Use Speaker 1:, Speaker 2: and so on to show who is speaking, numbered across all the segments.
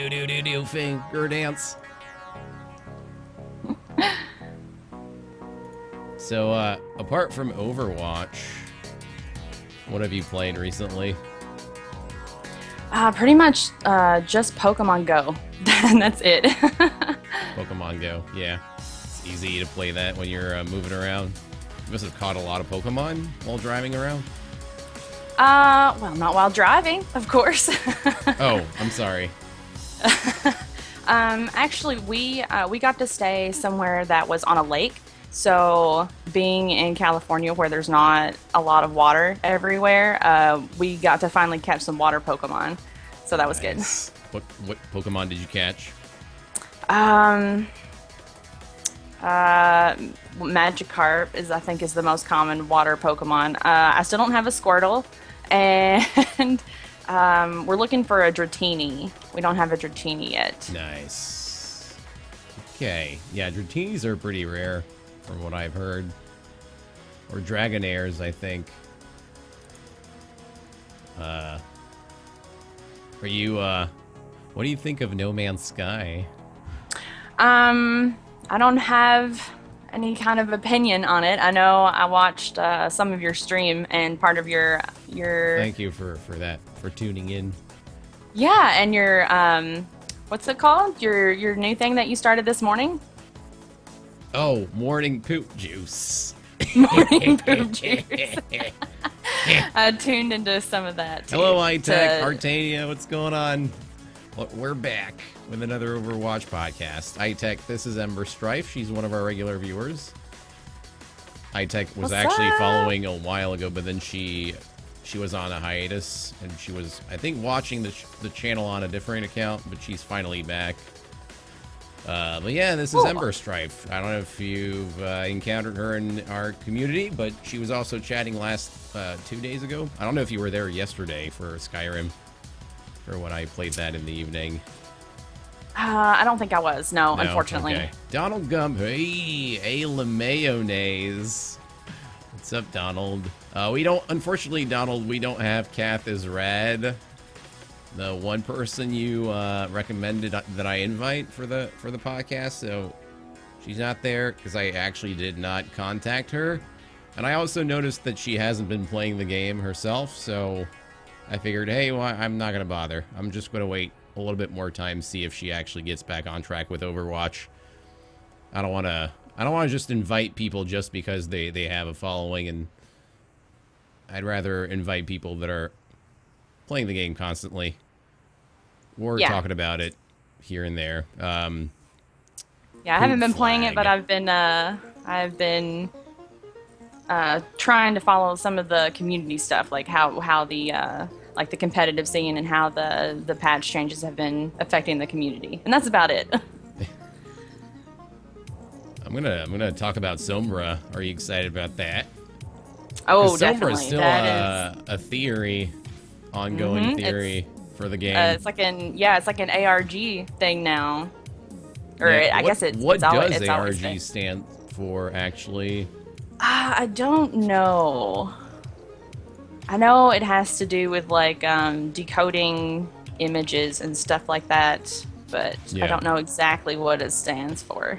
Speaker 1: Do finger dance. So, apart from Overwatch, what have you played recently?
Speaker 2: Pretty much just Pokemon Go. And that's it.
Speaker 1: Pokemon Go, yeah. It's easy to play that when you're moving around. You must have caught a lot of Pokemon while driving around.
Speaker 2: Well, not while driving, of course.
Speaker 1: Oh, I'm sorry.
Speaker 2: Actually, we got to stay somewhere that was on a lake. So, being in California where there's not a lot of water everywhere, we got to finally catch some water Pokemon. So that was good.
Speaker 1: What Pokemon did you catch?
Speaker 2: Um, Magikarp I think, is the most common water Pokemon. I still don't have a Squirtle, and we're looking for a Dratini. We don't have a Dratini yet.
Speaker 1: Nice. Okay. Yeah, Dratinis are pretty rare, from what I've heard. Or Dragonairs, I think. Are you, what do you think of No Man's Sky?
Speaker 2: I don't have any kind of opinion on it. I know I watched some of your stream and part of your
Speaker 1: Thank you for that, for tuning in.
Speaker 2: yeah, and your what's it called? Your new thing that you started this morning?
Speaker 1: Oh, morning poop juice.
Speaker 2: Morning poop juice. I tuned into some of that too.
Speaker 1: Hello, iTech, Artania, what's going on? Well, we're back with another Overwatch podcast. iTech, this is Ember Strife. She's one of our regular viewers. iTech was
Speaker 2: What's
Speaker 1: actually
Speaker 2: up?
Speaker 1: following a while ago, but then she was on a hiatus, and she was, I think, watching the channel on a different account, but she's finally back. But yeah, this is
Speaker 2: Cool.
Speaker 1: Ember Strife. I don't know if you've encountered her in our community, but she was also chatting last 2 days ago. I don't know if you were there yesterday for Skyrim, or when I played that in the evening.
Speaker 2: I don't think I was. No,
Speaker 1: No?
Speaker 2: unfortunately.
Speaker 1: Okay. Donald Gump. Hey, mayonnaise. What's up, Donald? Unfortunately, Donald, we don't have Kath as Rad. The one person you recommended that I invite for the podcast, so she's not there because I actually did not contact her. And I also noticed that she hasn't been playing the game herself, so I figured, hey, well, I'm not gonna bother. I'm just gonna wait a little bit more time, see if she actually gets back on track with Overwatch. I don't wanna just invite people just because they have a following, and I'd rather invite people that are playing the game constantly. Or
Speaker 2: Yeah.
Speaker 1: talking about it here and there.
Speaker 2: Yeah, I haven't been playing it,
Speaker 1: flag.
Speaker 2: but I've been trying to follow some of the community stuff, like how the like the competitive scene and how the patch changes have been affecting the community, and that's about it.
Speaker 1: I'm gonna talk about Sombra. Are you excited about that?
Speaker 2: Oh,
Speaker 1: 'Cause Sombra's
Speaker 2: definitely.
Speaker 1: still
Speaker 2: That is.
Speaker 1: a theory, ongoing
Speaker 2: Mhm,
Speaker 1: theory for the game.
Speaker 2: It's like an ARG thing now, or
Speaker 1: Yeah,
Speaker 2: I guess it's
Speaker 1: what
Speaker 2: it's always,
Speaker 1: does
Speaker 2: it's always
Speaker 1: ARG
Speaker 2: been.
Speaker 1: stand for actually?
Speaker 2: I don't know. I know it has to do with like decoding images and stuff like that, but
Speaker 1: Yeah.
Speaker 2: I don't know exactly what it stands for.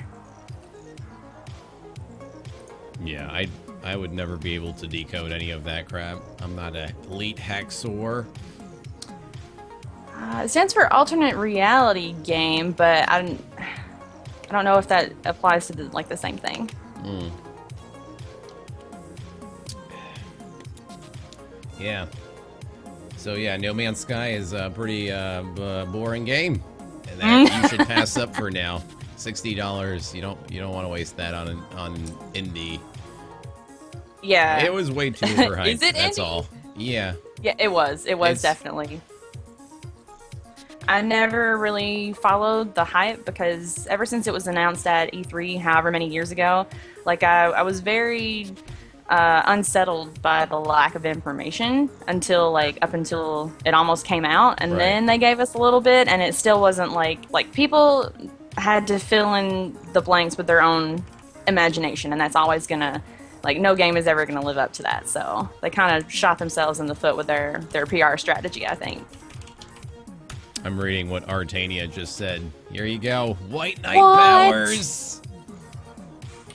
Speaker 1: Yeah, I would never be able to decode any of that crap. I'm not an elite hacksaw.
Speaker 2: It stands for alternate reality game, but I don't know if that applies to the same thing.
Speaker 1: Yeah. So yeah, No Man's Sky is a pretty boring game, and that you should pass up for now. $60. You don't want to waste that on indie.
Speaker 2: Yeah.
Speaker 1: It was way too overhyped.
Speaker 2: Is it
Speaker 1: That's
Speaker 2: indie?
Speaker 1: all. Yeah.
Speaker 2: Yeah, it was. It was
Speaker 1: It's-
Speaker 2: definitely. I never really followed the hype because ever since it was announced at E3, however many years ago, like I was very unsettled by the lack of information until up until it almost came out, and
Speaker 1: Right.
Speaker 2: then they gave us a little bit, and it still wasn't like people had to fill in the blanks with their own imagination, and that's always gonna no game is ever gonna live up to that. So they kind of shot themselves in the foot with their PR strategy, I think.
Speaker 1: I'm reading what Artania just said. Here you go. White Knight
Speaker 2: What?
Speaker 1: powers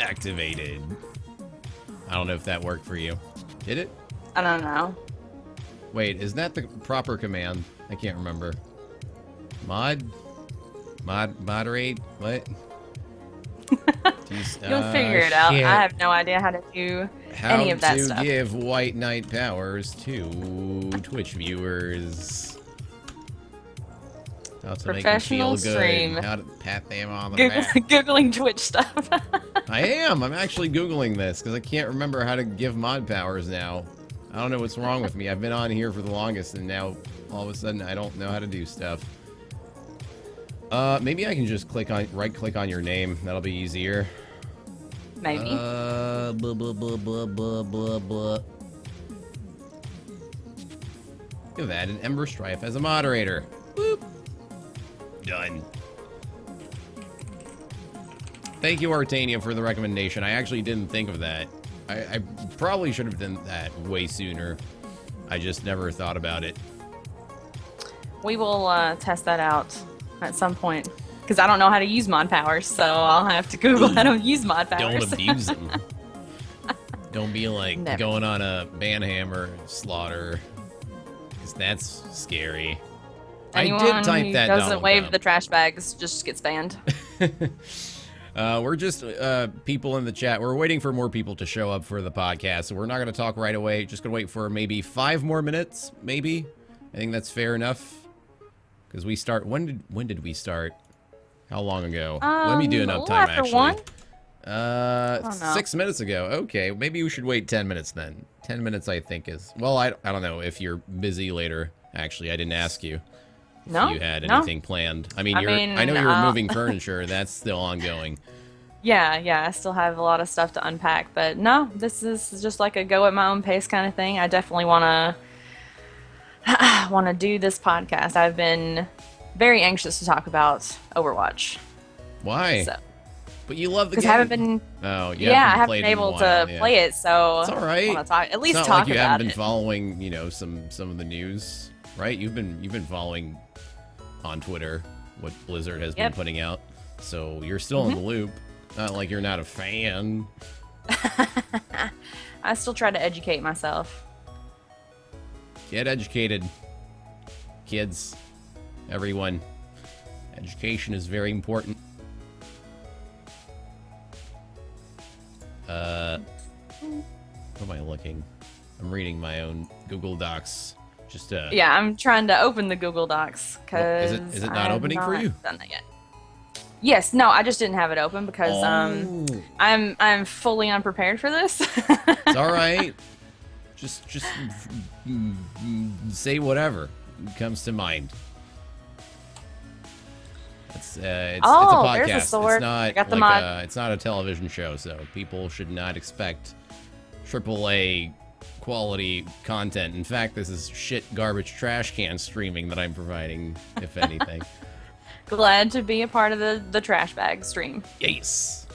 Speaker 1: activated. I don't know if that worked for you. Did it?
Speaker 2: I don't know.
Speaker 1: Wait, is that the proper command? I can't remember. Moderate? What?
Speaker 2: You'll figure it out.
Speaker 1: Shit.
Speaker 2: I have no idea how to do any of that stuff.
Speaker 1: How to give White Knight powers to Twitch viewers. How to
Speaker 2: Professional
Speaker 1: make them feel
Speaker 2: stream.
Speaker 1: good. How to pat them on the back.
Speaker 2: Googling Twitch stuff.
Speaker 1: I am. I'm actually Googling this because I can't remember how to give mod powers now. I don't know what's wrong with me. I've been on here for the longest, and now all of a sudden I don't know how to do stuff. Maybe I can just right-click on your name. That'll be easier.
Speaker 2: Maybe.
Speaker 1: Blah, blah, blah, blah, blah, blah, blah. You've added Ember Strife as a moderator. Boop. Done. Thank you, Artania, for the recommendation. I actually didn't think of that. I probably should have done that way sooner. I just never thought about it.
Speaker 2: We will test that out at some point. Because I don't know how to use mod powers, so I'll have to Google how to use mod powers.
Speaker 1: Don't abuse them. Don't be like
Speaker 2: Never.
Speaker 1: going on a banhammer slaughter. Because that's scary.
Speaker 2: Anyone
Speaker 1: I did type
Speaker 2: who
Speaker 1: that
Speaker 2: doesn't
Speaker 1: Donald
Speaker 2: wave
Speaker 1: down.
Speaker 2: the trash bags just gets banned.
Speaker 1: We're just people in the chat. We're waiting for more people to show up for the podcast, so we're not going to talk right away. Just going to wait for maybe 5 more minutes, maybe. I think that's fair enough. Because we start... When did we start? How long ago? Let me do an
Speaker 2: A
Speaker 1: up
Speaker 2: little
Speaker 1: time,
Speaker 2: after
Speaker 1: actually.
Speaker 2: 1? Oh, no.
Speaker 1: 6 minutes ago. Okay, maybe we should wait 10 minutes then. 10 minutes, I think, is... Well, I don't know if you're busy later. Actually, I didn't ask you.
Speaker 2: No,
Speaker 1: If you had
Speaker 2: no.
Speaker 1: anything planned. I mean,
Speaker 2: I
Speaker 1: I know you were
Speaker 2: mean,
Speaker 1: moving furniture. That's still ongoing.
Speaker 2: Yeah, I still have a lot of stuff to unpack, but no, this is just like a go at my own pace kind of thing. I definitely want to do this podcast. I've been very anxious to talk about Overwatch.
Speaker 1: Why?
Speaker 2: So,
Speaker 1: But you love the game.
Speaker 2: because I haven't been,
Speaker 1: Oh,
Speaker 2: I haven't
Speaker 1: played
Speaker 2: been
Speaker 1: in a
Speaker 2: able
Speaker 1: while,
Speaker 2: to
Speaker 1: yeah.
Speaker 2: play it, so
Speaker 1: It's all right.
Speaker 2: I want to talk, at least
Speaker 1: It's not
Speaker 2: talk
Speaker 1: like you
Speaker 2: about
Speaker 1: haven't been
Speaker 2: it.
Speaker 1: following, some of the news, right? You've been following on Twitter what Blizzard has been
Speaker 2: Yep.
Speaker 1: putting out, so you're still in the loop. Not like you're not a fan.
Speaker 2: I still try to educate myself.
Speaker 1: Get educated, kids, everyone. Education is very important. What am I looking? I'm reading my own Google Docs. Just
Speaker 2: Yeah, I'm trying to open the Google Docs because
Speaker 1: is it not opening for you?
Speaker 2: Done that yet. Yes, no, I just didn't have it open because
Speaker 1: Oh.
Speaker 2: I'm fully unprepared for this.
Speaker 1: It's all right. Just say whatever comes to mind. It's a
Speaker 2: Oh,
Speaker 1: podcast.
Speaker 2: there's a sword.
Speaker 1: It's not
Speaker 2: I got the
Speaker 1: like
Speaker 2: mod.
Speaker 1: it's not a television show, so people should not expect AAA quality content. In fact, this is shit garbage trash can streaming that I'm providing, if anything.
Speaker 2: Glad to be a part of the trash bag stream.
Speaker 1: Yes.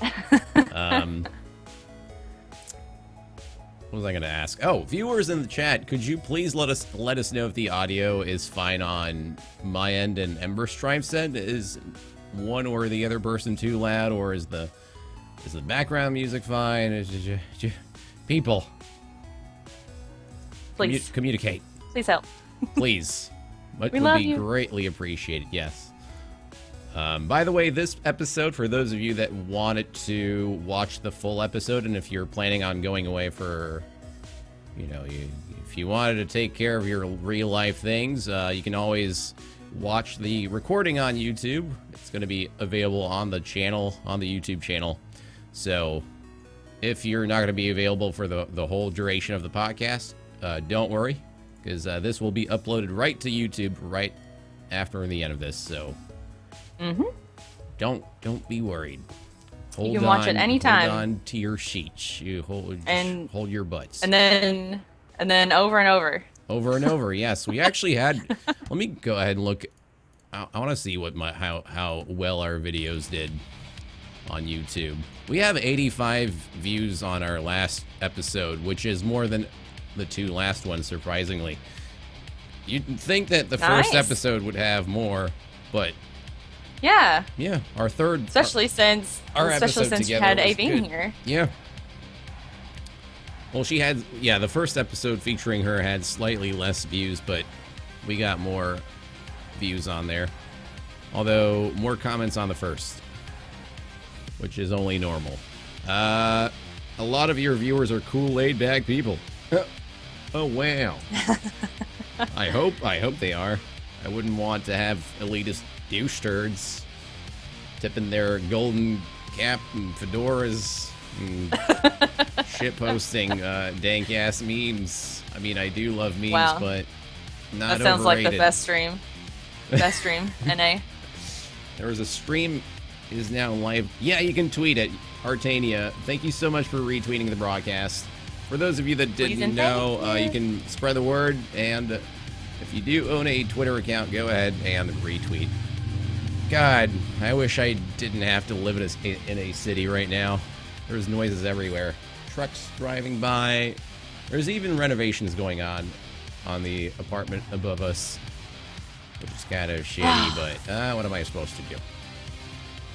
Speaker 1: What was I going to ask? Oh, viewers in the chat, could you please let us know if the audio is fine on my end and Ember Strife's end? Is one or the other person too loud, or is the background music fine? People,
Speaker 2: Please,
Speaker 1: communicate,
Speaker 2: please help.
Speaker 1: please. Would
Speaker 2: love
Speaker 1: be
Speaker 2: you.
Speaker 1: greatly appreciated. Yes. By the way, this episode, for those of you that wanted to watch the full episode, and if you're planning on going away for, if you wanted to take care of your real life things, you can always watch the recording on YouTube. It's going to be available on the channel, on the YouTube channel. So if you're not going to be available for the whole duration of the podcast, don't worry, because this will be uploaded right to YouTube right after the end of this. So don't be worried.
Speaker 2: You can watch it anytime.
Speaker 1: Hold on to your sheets. You hold your butts.
Speaker 2: And then over and over.
Speaker 1: Over and over. Yes, we actually had. Let me go ahead and look. I want to see what how well our videos did on YouTube. We have 85 views on our last episode, which is more than the 2 last ones, surprisingly. You'd think that the
Speaker 2: Nice.
Speaker 1: first episode would have more, but
Speaker 2: Yeah.
Speaker 1: yeah, our third,
Speaker 2: Especially since
Speaker 1: our episode
Speaker 2: you
Speaker 1: together
Speaker 2: had
Speaker 1: was
Speaker 2: AV in
Speaker 1: good.
Speaker 2: here.
Speaker 1: Yeah. Well, she had, yeah, the first episode featuring her had slightly less views, but we got more views on there. Although, more comments on the first, which is only normal. A lot of your viewers are cool, laid-back people. Oh, wow. I hope they are. I wouldn't want to have elitist douche turds tipping their golden cap and fedoras and shitposting dank-ass memes. I mean, I do love memes,
Speaker 2: Wow.
Speaker 1: but not
Speaker 2: That sounds
Speaker 1: overrated.
Speaker 2: like the best stream. Best stream, NA.
Speaker 1: There was a stream is now live. Yeah, you can tweet it. Artania, thank you so much for retweeting the broadcast. For those of you that
Speaker 2: Please
Speaker 1: didn't
Speaker 2: and
Speaker 1: know,
Speaker 2: thank you.
Speaker 1: you can spread the word, and if you do own a Twitter account, go ahead and retweet. God, I wish I didn't have to live in a city right now. There's noises everywhere. Trucks driving by. There's even renovations going on the apartment above us, which is kind of shitty, but what am I supposed to do?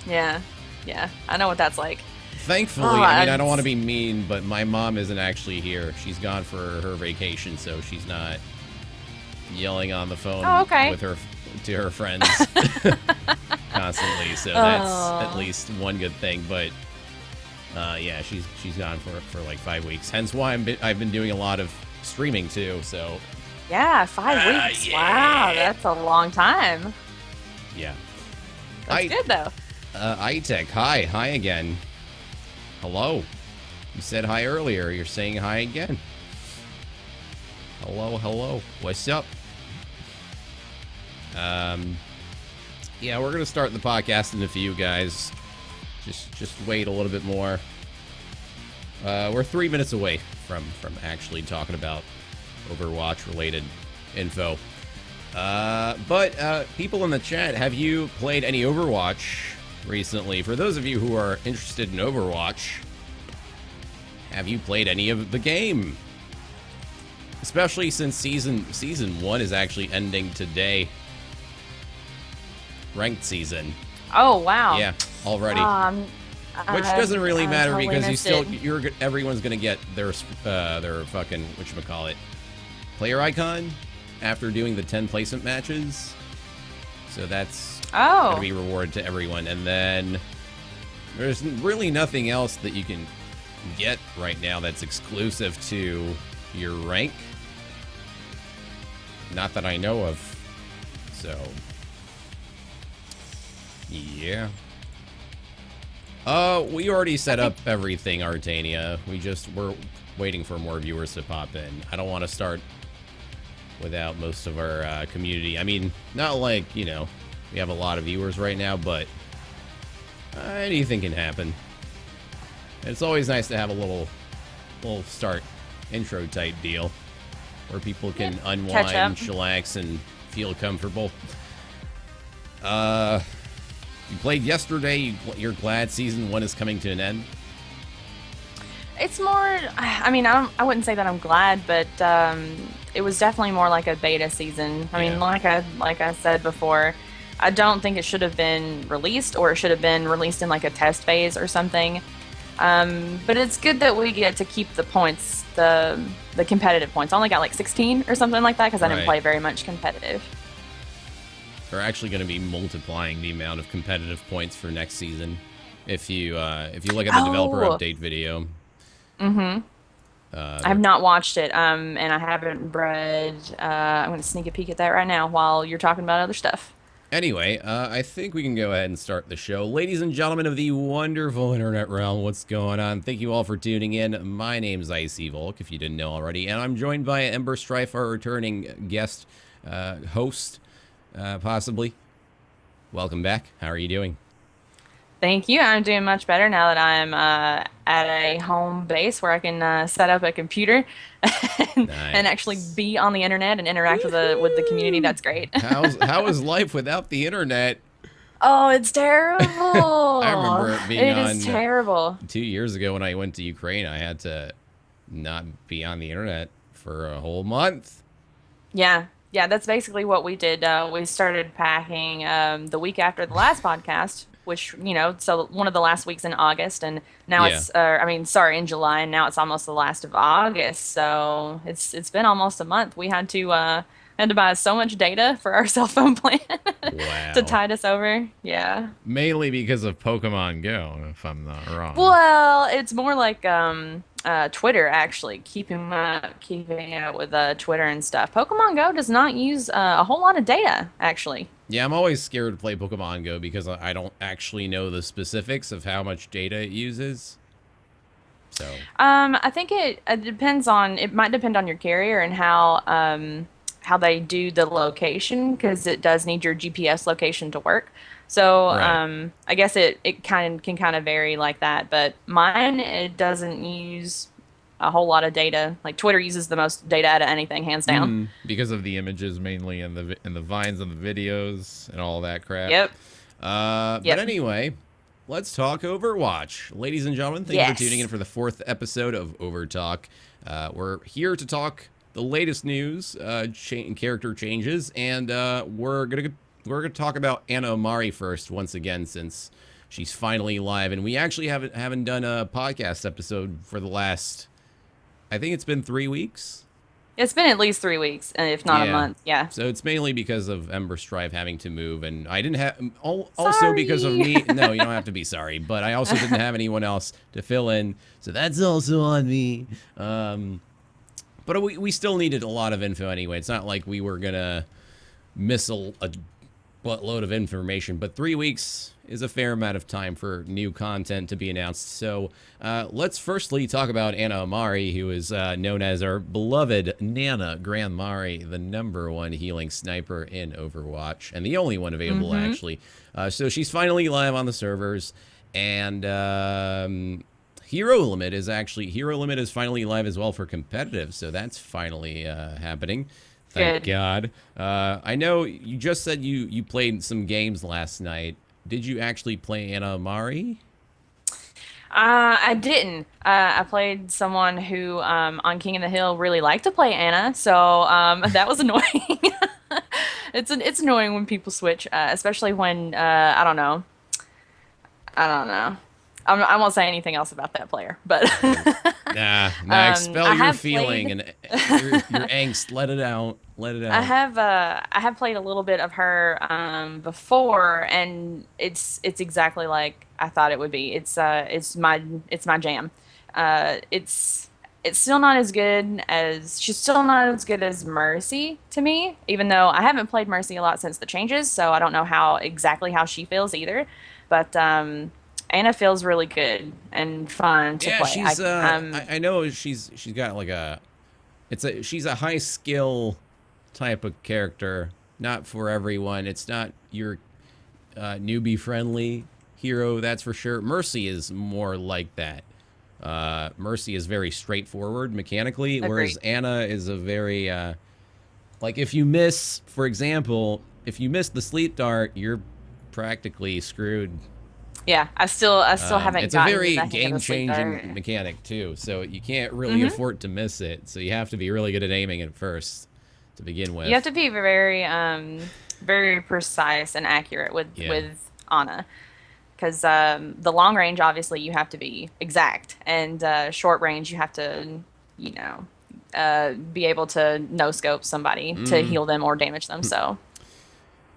Speaker 2: Yeah. Yeah. I know what that's like.
Speaker 1: Thankfully,
Speaker 2: Oh,
Speaker 1: I mean, I
Speaker 2: I'm-
Speaker 1: don't want to be mean, but my mom isn't actually here. She's gone for her vacation, so she's not yelling on the phone
Speaker 2: Oh, okay.
Speaker 1: with her to her friends constantly. So that's
Speaker 2: Oh.
Speaker 1: at least one good thing. But yeah, she's gone for like 5 weeks. Hence why I've been doing a lot of streaming too. So
Speaker 2: Yeah, 5 weeks.
Speaker 1: yeah.
Speaker 2: Wow, that's a long time.
Speaker 1: yeah,
Speaker 2: That's good though.
Speaker 1: Itech, hi again. Hello. You said hi earlier. You're saying hi again. Hello. What's up? Yeah, we're gonna start the podcast in a few, guys. Just wait a little bit more. We're 3 minutes away from actually talking about Overwatch related info. But people in the chat, have you played any Overwatch recently? For those of you who are interested in Overwatch, have you played any of the game? Especially since season 1 is actually ending today. Ranked season.
Speaker 2: Oh wow.
Speaker 1: Yeah, already. Which doesn't really matter because everyone's gonna get their fucking whatchamacallit player icon after doing the 10 placement matches. So that's gonna be rewarded to everyone. And then there's really nothing else that you can get right now that's exclusive to your rank. Not that I know of. So yeah. We already set up everything, Artania. We're waiting for more viewers to pop in. I don't want to start without most of our community. I mean, not like, you know, we have a lot of viewers right now, but anything can happen. It's always nice to have a little start intro type deal where people can unwind, chillax, and feel comfortable. You played yesterday. You're glad season 1 is coming to an end?
Speaker 2: It's more. I mean, I wouldn't say that I'm glad, but it was definitely more like a beta season. I mean, like I said before, I don't think it should have been released, or it should have been released in like a test phase or something. But it's good that we get to keep the points, the competitive points. I only got like 16 or something like that because I didn't play very much competitive.
Speaker 1: They're actually going to be multiplying the amount of competitive points for next season. If you look at the developer update video.
Speaker 2: I have not watched it, and I haven't read. I'm going to sneak a peek at that right now while you're talking about other stuff.
Speaker 1: Anyway, I think we can go ahead and start the show. Ladies and gentlemen of the wonderful internet realm, what's going on? Thank you all for tuning in. My name's Eichenwalde, if you didn't know already, and I'm joined by Ember Strife, our returning guest host. Possibly. Welcome back. How are you doing?
Speaker 2: Thank you. I'm doing much better now that I'm at a home base where I can set up a computer and actually be on the internet and interact with the community. That's great.
Speaker 1: How is life without the internet?
Speaker 2: Oh, it's terrible.
Speaker 1: I remember it being on.
Speaker 2: It is terrible.
Speaker 1: 2 years ago when I went to Ukraine, I had to not be on the internet for a whole month.
Speaker 2: Yeah. Yeah, that's basically what we did. We started packing the week after the last podcast, which, so one of the last weeks in August, and now
Speaker 1: Yeah.
Speaker 2: sorry, in July, and now it's almost the last of August. So it's been almost a month. We had to buy so much data for our cell phone plan to
Speaker 1: Wow.
Speaker 2: tide us over. Yeah.
Speaker 1: Mainly because of Pokemon Go, if I'm not wrong.
Speaker 2: Well, it's more like Twitter actually, keeping up with Twitter and stuff. Pokemon Go does not use a whole lot of data actually.
Speaker 1: Yeah, I'm always scared to play Pokemon Go because I don't actually know the specifics of how much data it uses. So,
Speaker 2: I think it depends on it might depend on your carrier and how they do the location because it does need your GPS location to work. So
Speaker 1: right.
Speaker 2: I guess it can kind of vary like that. But mine it doesn't use a whole lot of data. Like Twitter uses the most data out of anything, hands down.
Speaker 1: Because of the images mainly and the vines and the videos and all that crap.
Speaker 2: Yep.
Speaker 1: But
Speaker 2: Yep.
Speaker 1: anyway, let's talk Overwatch. Ladies and gentlemen, thank you for tuning in
Speaker 2: Yes.
Speaker 1: for the 4th episode of Overtalk. We're here to talk the latest news, character changes, and we're gonna talk about Anna Omari first once again since she's finally live, and we actually haven't done a podcast episode for the last, I think it's been 3 weeks.
Speaker 2: It's been at least 3 weeks, if not a
Speaker 1: Yeah.
Speaker 2: month. Yeah.
Speaker 1: So it's mainly because of Ember Strive having to move, and I didn't have. Also because of
Speaker 2: Sorry.
Speaker 1: me. No, you don't have to be sorry, but I also didn't have anyone else to fill in, so that's also on me. But we still needed a lot of info anyway. It's not like we were gonna miss a buttload of information, but 3 weeks is a fair amount of time for new content to be announced. So let's firstly talk about Anna Omari, who is known as our beloved Nana Grandmari, the #1 healing sniper in Overwatch, and the only one available,
Speaker 2: Mm-hmm.
Speaker 1: actually. So she's finally live on the servers, and Hero Limit is finally live as well for competitive, so that's finally happening. Thank
Speaker 2: Good.
Speaker 1: God. I know you just said you played some games last night. Did you actually play Anna Amari?
Speaker 2: I didn't. I played someone who on King of the Hill really liked to play Anna, so that was annoying. It's annoying when people switch, especially when I don't know. I don't know. I won't say anything else about that player, but
Speaker 1: Nah, expel
Speaker 2: I
Speaker 1: your
Speaker 2: have
Speaker 1: feeling
Speaker 2: played.
Speaker 1: and your angst. Let it out. Let it out.
Speaker 2: I have played a little bit of her before, and it's exactly like I thought it would be. It's my jam. It's still not as good as she's still not as good as Mercy to me, even though I haven't played Mercy a lot since the changes, so I don't know how she feels either. But Anna feels really good and fun to
Speaker 1: Yeah,
Speaker 2: play.
Speaker 1: she's I know she's got like she's a high skill type of character. Not for everyone. It's not your newbie friendly hero, that's for sure. Mercy is more like that. Mercy is very straightforward mechanically, whereas
Speaker 2: Agreed.
Speaker 1: Anna is a very like if you miss, for example, if you miss the sleep dart, you're practically screwed.
Speaker 2: Yeah, I still haven't
Speaker 1: It's a
Speaker 2: gotten the
Speaker 1: very
Speaker 2: hang of the sleep dart.
Speaker 1: game-changing mechanic too, so you can't really
Speaker 2: Hmm.
Speaker 1: afford to miss it. So you have to be really good at aiming at first to begin
Speaker 2: You have
Speaker 1: with.
Speaker 2: to be very precise and accurate
Speaker 1: Yeah.
Speaker 2: with Ana, because the long range obviously you have to be exact, and short range you have to, you know, be able to no scope somebody to heal them or damage them. So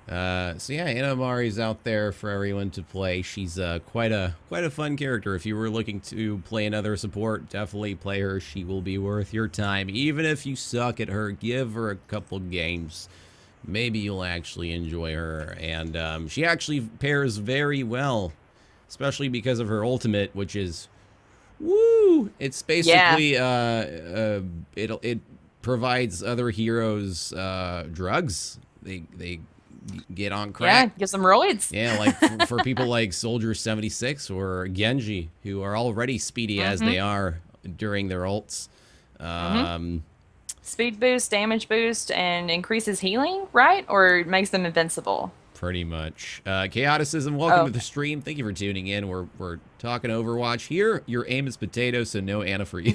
Speaker 1: So yeah, Anna Mari's out there for everyone to play. She's quite a fun character. If you were looking to play another support, definitely play her. She will be worth your time. Even if you suck at her, give her a couple games. Maybe you'll actually enjoy her. And she actually pairs very well, especially because of her ultimate, which is woo. It's
Speaker 2: yeah,
Speaker 1: basically it provides other heroes drugs. They get on
Speaker 2: yeah,
Speaker 1: crack.
Speaker 2: give some roids.
Speaker 1: Yeah, like for people like Soldier 76 or Genji, who are already speedy as
Speaker 2: Hmm.
Speaker 1: they are during their ults.
Speaker 2: Hmm.
Speaker 1: Um,
Speaker 2: Speed boost, damage boost, and increases healing, right? Or it makes them invincible.
Speaker 1: Pretty much. Chaoticism, welcome to the stream. Thank you for tuning in. We're talking Overwatch here. Your aim is potato, so no Anna for you.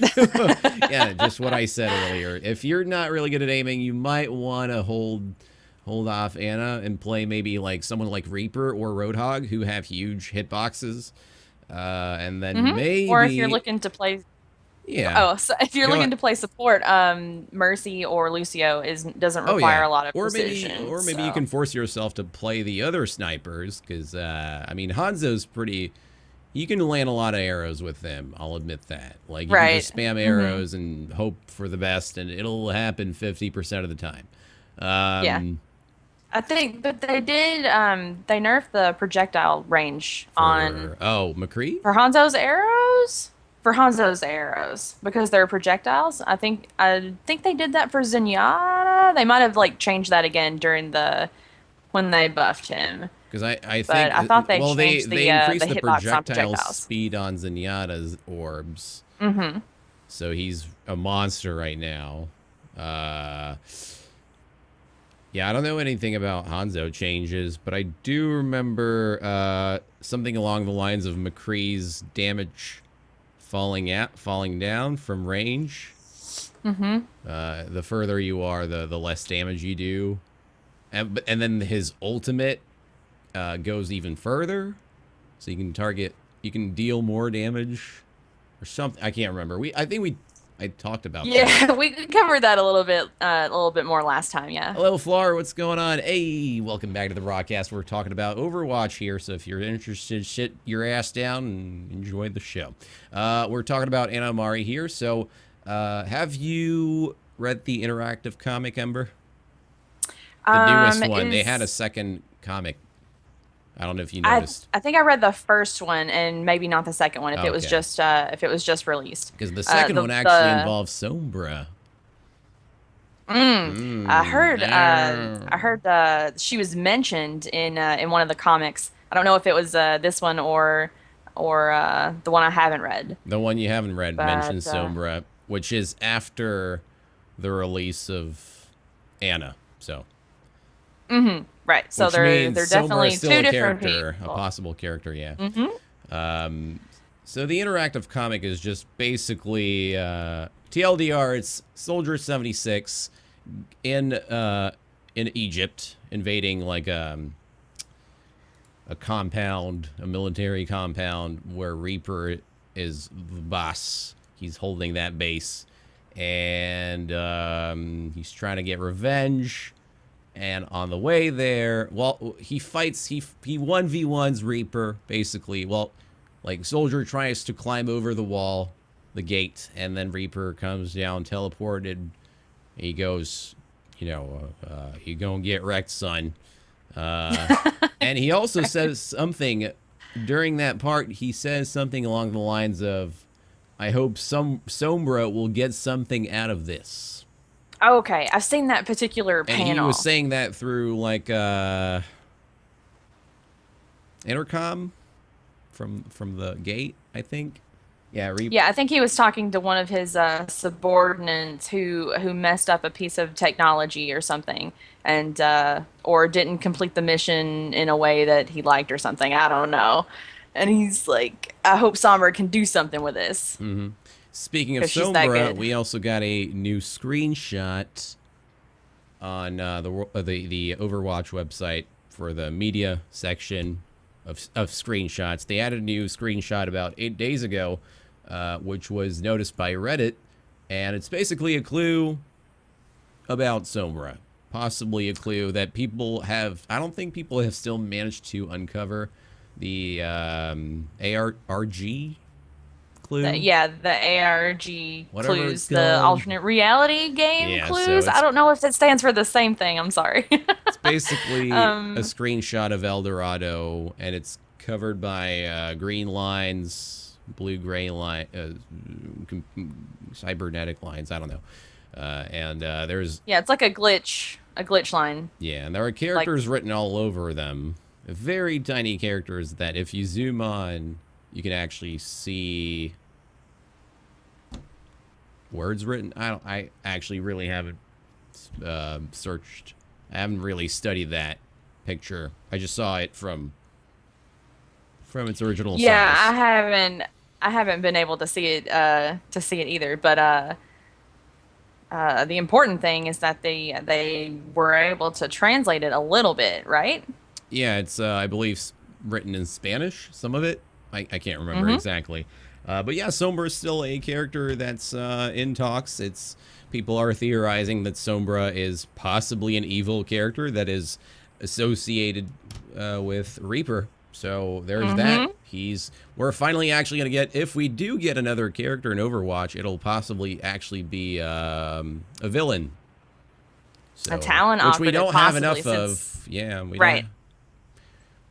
Speaker 1: Yeah, just what I said earlier. If you're not really good at aiming, you might want to hold off Anna and play maybe like someone like Reaper or Roadhog who have huge hitboxes. And then maybe...
Speaker 2: Or if you're looking to play...
Speaker 1: Yeah.
Speaker 2: Oh, so if you're looking to play support, Mercy or Lucio doesn't require a lot of precision.
Speaker 1: Or maybe you can force yourself to play the other snipers, because I mean Hanzo's pretty. You can land a lot of arrows with them. I'll admit that. Like you can just spam arrows and hope for the best, and it'll happen 50% of the time.
Speaker 2: Yeah. I think, but they did. They nerfed the projectile range on.
Speaker 1: Oh, McCree?
Speaker 2: For Hanzo's arrows. For Hanzo's arrows, because they're projectiles. I think they did that for Zenyatta. They might have like changed that again during when they buffed him.
Speaker 1: Because I think
Speaker 2: I thought they changed
Speaker 1: they increased the
Speaker 2: projectile
Speaker 1: speed on Zenyatta's orbs. So he's a monster right now. Yeah, I don't know anything about Hanzo changes, but I do remember something along the lines of McCree's damage falling down from range. The further you are, the less damage you do, and then his ultimate goes even further, so you can deal more damage or something. I can't remember. I talked about that.
Speaker 2: Yeah, we covered that a little bit more last time, yeah.
Speaker 1: Hello, Flar, what's going on? Hey, welcome back to the broadcast. We're talking about Overwatch here, so if you're interested, sit your ass down and enjoy the show. We're talking about Anna Amari here, so have you read the interactive comic, Ember? The newest one. They had a second comic. I don't know if you noticed.
Speaker 2: I think I read the first one and maybe not the second one if it was just released.
Speaker 1: Because the second one actually involves Sombra.
Speaker 2: I heard she was mentioned in one of the comics. I don't know if it was this one or the one I haven't read.
Speaker 1: The one you haven't read mentions Sombra, which is after the release of Anna. So.
Speaker 2: Right, so they're definitely two different people.
Speaker 1: A possible character, yeah. So the interactive comic is just basically TLDR. It's Soldier 76 in Egypt invading like a compound, a military compound where Reaper is the boss. He's holding that base, and he's trying to get revenge. And on the way there, well, he 1v1s Reaper, basically. Well, like, Soldier tries to climb over the wall, the gate, and then Reaper comes down, teleported. He goes, you gonna get wrecked, son. And he also says something, during that part, he says something along the lines of, I hope Sombra will get something out of this.
Speaker 2: Okay, I've seen that particular panel.
Speaker 1: And he was saying that through, like, intercom from the gate, I think. Yeah,
Speaker 2: I think he was talking to one of his subordinates who messed up a piece of technology or something, and or didn't complete the mission in a way that he liked or something. I don't know. And he's like, I hope Sombra can do something with this.
Speaker 1: Speaking of Sombra, we also got a new screenshot on the Overwatch website for the media section of screenshots. They added a new screenshot about 8 days ago, which was noticed by Reddit, and it's basically a clue about Sombra. Possibly a clue that people have... I don't think people have still managed to uncover the ARG clue.
Speaker 2: The ARG clues, the alternate reality game clues. So I don't know if it stands for the same thing. I'm sorry.
Speaker 1: It's basically a screenshot of El Dorado, and it's covered by green lines, blue-gray line, cybernetic lines. I don't know. And there's...
Speaker 2: Yeah, it's like a glitch line.
Speaker 1: Yeah, and there are characters written all over them. Very tiny characters that if you zoom on, you can actually see words written. I actually really haven't searched. I haven't really studied that picture. I just saw it from its original
Speaker 2: Yeah,
Speaker 1: size.
Speaker 2: I haven't been able to see it either, but the important thing is that they were able to translate it a little bit, right?
Speaker 1: Yeah, it's I believe written in Spanish. Some of it, I can't remember
Speaker 2: Mm-hmm.
Speaker 1: exactly. But yeah, Sombra is still a character that's in talks. It's people are theorizing that Sombra is possibly an evil character that is associated with Reaper. So there's that.
Speaker 2: Mm-hmm.
Speaker 1: We're finally actually gonna get, if we do get another character in Overwatch, it'll possibly actually be a villain.
Speaker 2: A
Speaker 1: So,
Speaker 2: Talon
Speaker 1: which we
Speaker 2: operative,
Speaker 1: don't have
Speaker 2: possibly,
Speaker 1: enough
Speaker 2: since
Speaker 1: of. Yeah, we don't.
Speaker 2: right.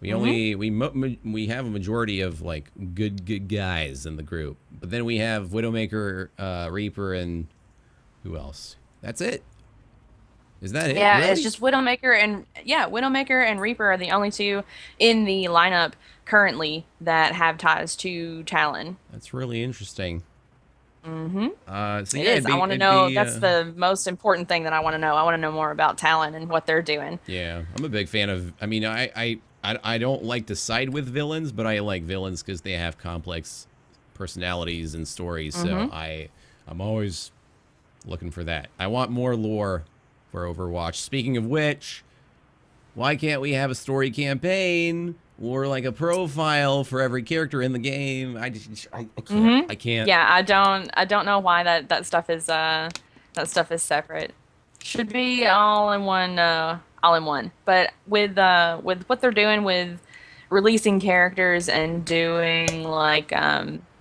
Speaker 1: We
Speaker 2: Mm-hmm.
Speaker 1: only we have a majority of like good guys in the group, but then we have Widowmaker, Reaper, and who else? That's it. Is that it?
Speaker 2: Yeah, it's
Speaker 1: Really?
Speaker 2: just Widowmaker and Reaper are the only two in the lineup currently that have ties to Talon.
Speaker 1: That's really interesting.
Speaker 2: Mm-hmm.
Speaker 1: So
Speaker 2: It
Speaker 1: yeah,
Speaker 2: is. I want to
Speaker 1: it'd
Speaker 2: know.
Speaker 1: be
Speaker 2: That's the most important thing that I want to know. I want to know more about Talon and what they're doing.
Speaker 1: yeah. I'm a big fan of. I mean, I don't like to side with villains, but I like villains because they have complex personalities and stories. So
Speaker 2: Mm-hmm.
Speaker 1: I'm always looking for that. I want more lore for Overwatch. Speaking of which, why can't we have a story campaign or like a profile for every character in the game? I can't.
Speaker 2: Mm-hmm.
Speaker 1: I can't.
Speaker 2: Yeah, I don't know why that stuff is that stuff is separate. Should be all in one. But with what they're doing with releasing characters and doing like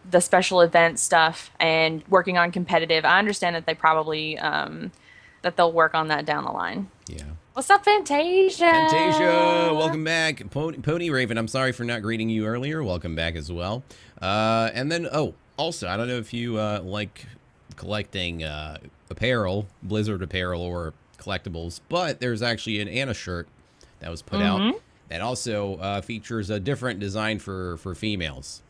Speaker 2: the special event stuff and working on competitive, I understand that they probably that they'll work on that down the line.
Speaker 1: Yeah.
Speaker 2: What's up, Fantasia?
Speaker 1: Fantasia, welcome back. Pony Raven, I'm sorry for not greeting you earlier. Welcome back as well. And then, oh, also, I don't know if you like collecting apparel, Blizzard apparel, or collectibles, but there's actually an Anna shirt that was put out
Speaker 2: Mm-hmm.
Speaker 1: that also features a different design for females,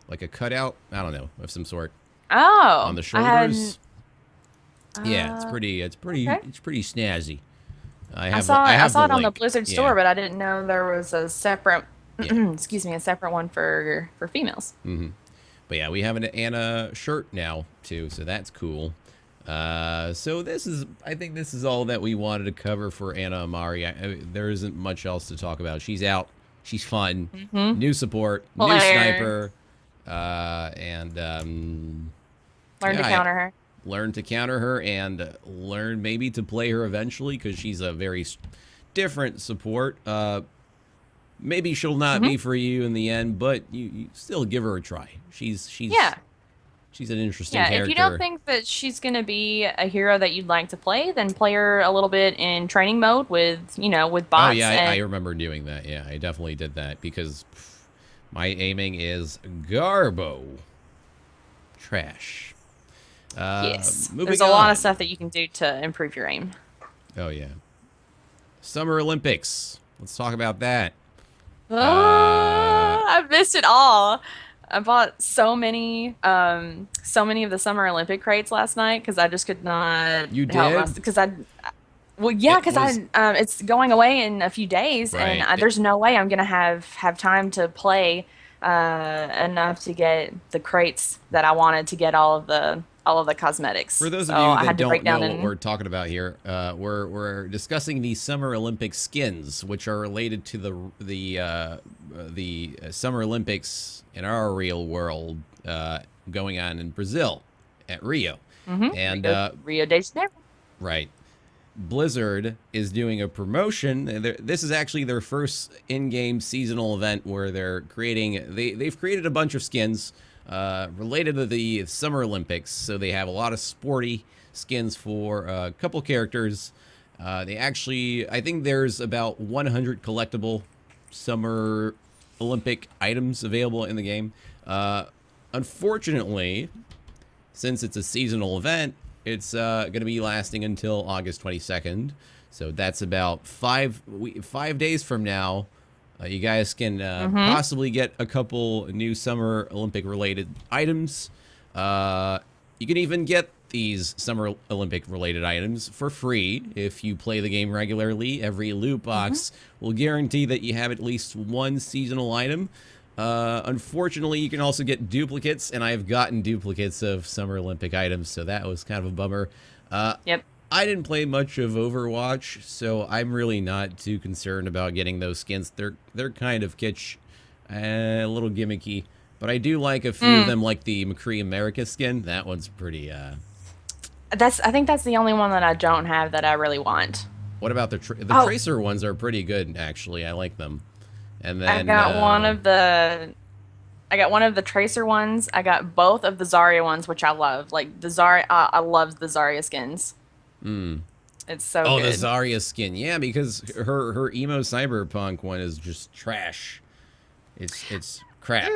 Speaker 1: like a cutout, I don't know, of some sort on
Speaker 2: Oh,
Speaker 1: the
Speaker 2: I hadn't.
Speaker 1: shoulders. Yeah,
Speaker 2: Okay.
Speaker 1: it's pretty snazzy. I
Speaker 2: I
Speaker 1: have
Speaker 2: saw
Speaker 1: the
Speaker 2: it on the
Speaker 1: link.
Speaker 2: Blizzard
Speaker 1: Yeah,
Speaker 2: store, but I didn't know there was a separate,
Speaker 1: yeah.
Speaker 2: excuse me, a separate one for females.
Speaker 1: Hmm. But yeah, we have an Anna shirt now too, so that's cool. So I think this is all that we wanted to cover for Anna Amari. There isn't much else to talk about. She's out. She's fun.
Speaker 2: Mm-hmm.
Speaker 1: New support. New
Speaker 2: Blair.
Speaker 1: sniper. And
Speaker 2: Learn to
Speaker 1: yeah,
Speaker 2: counter her.
Speaker 1: learn to counter her and learn maybe to play her eventually because she's a very different support. Maybe she'll not
Speaker 2: Mm-hmm.
Speaker 1: be for you in the end, but you still give her a try.
Speaker 2: Yeah.
Speaker 1: She's an interesting
Speaker 2: Yeah, if you don't
Speaker 1: character.
Speaker 2: think that she's going to be a hero that you'd like to play, then play her a little bit in training mode with, with
Speaker 1: Oh
Speaker 2: bots
Speaker 1: yeah, I
Speaker 2: and
Speaker 1: remember doing that. Yeah, I definitely did that because my aiming is garbo trash.
Speaker 2: yes.
Speaker 1: Moving
Speaker 2: There's a lot
Speaker 1: on.
Speaker 2: of stuff that you can do to improve your aim.
Speaker 1: Oh yeah, Summer Olympics. Let's talk about that.
Speaker 2: I've missed it all. I bought so many of the Summer Olympic crates last night because I just could not
Speaker 1: You
Speaker 2: help
Speaker 1: did?
Speaker 2: myself. Because well, yeah,
Speaker 1: It
Speaker 2: because
Speaker 1: was
Speaker 2: it's going away in a few days, and
Speaker 1: right.
Speaker 2: there's no way I'm gonna have time to play enough to get the crates that I wanted to get all of the cosmetics.
Speaker 1: For those
Speaker 2: So
Speaker 1: of you
Speaker 2: I
Speaker 1: that
Speaker 2: had to
Speaker 1: don't
Speaker 2: break
Speaker 1: know
Speaker 2: down
Speaker 1: what we're
Speaker 2: and
Speaker 1: talking about here, we're discussing the Summer Olympic skins, which are related to the Summer Olympics in our real world going on in Brazil at Rio, and
Speaker 2: Rio de Janeiro.
Speaker 1: right. Blizzard is doing a promotion. This is actually their first in-game seasonal event where they've created a bunch of skins related to the Summer Olympics. So they have a lot of sporty skins for a couple characters. I think there's about 100 collectible Summer Olympic items available in the game. Unfortunately, since it's a seasonal event, it's going to be lasting until August 22nd. So that's about 5 days from now. You guys can possibly get a couple new Summer Olympic related items. You can even get these Summer Olympic related items for free if you play the game regularly. Every loot box will guarantee that you have at least one seasonal item. Unfortunately, you can also get duplicates, and I've gotten duplicates of Summer Olympic items, so that was kind of a bummer.
Speaker 2: Yep.
Speaker 1: I didn't play much of Overwatch, so I'm really not too concerned about getting those skins. They're kind of kitsch, a little gimmicky, but I do like a few of them, like the McCree America skin. That one's pretty.
Speaker 2: I think that's the only one that I don't have that I really want.
Speaker 1: What about the Tracer ones? Are pretty good, actually. I like them. And then
Speaker 2: I got one of the Tracer ones. I got both of the Zarya ones, which I love. Like the Zarya, I love the Zarya skins. It's so good.
Speaker 1: Oh, the Zarya skin, yeah, because her emo cyberpunk one is just trash. It's crap.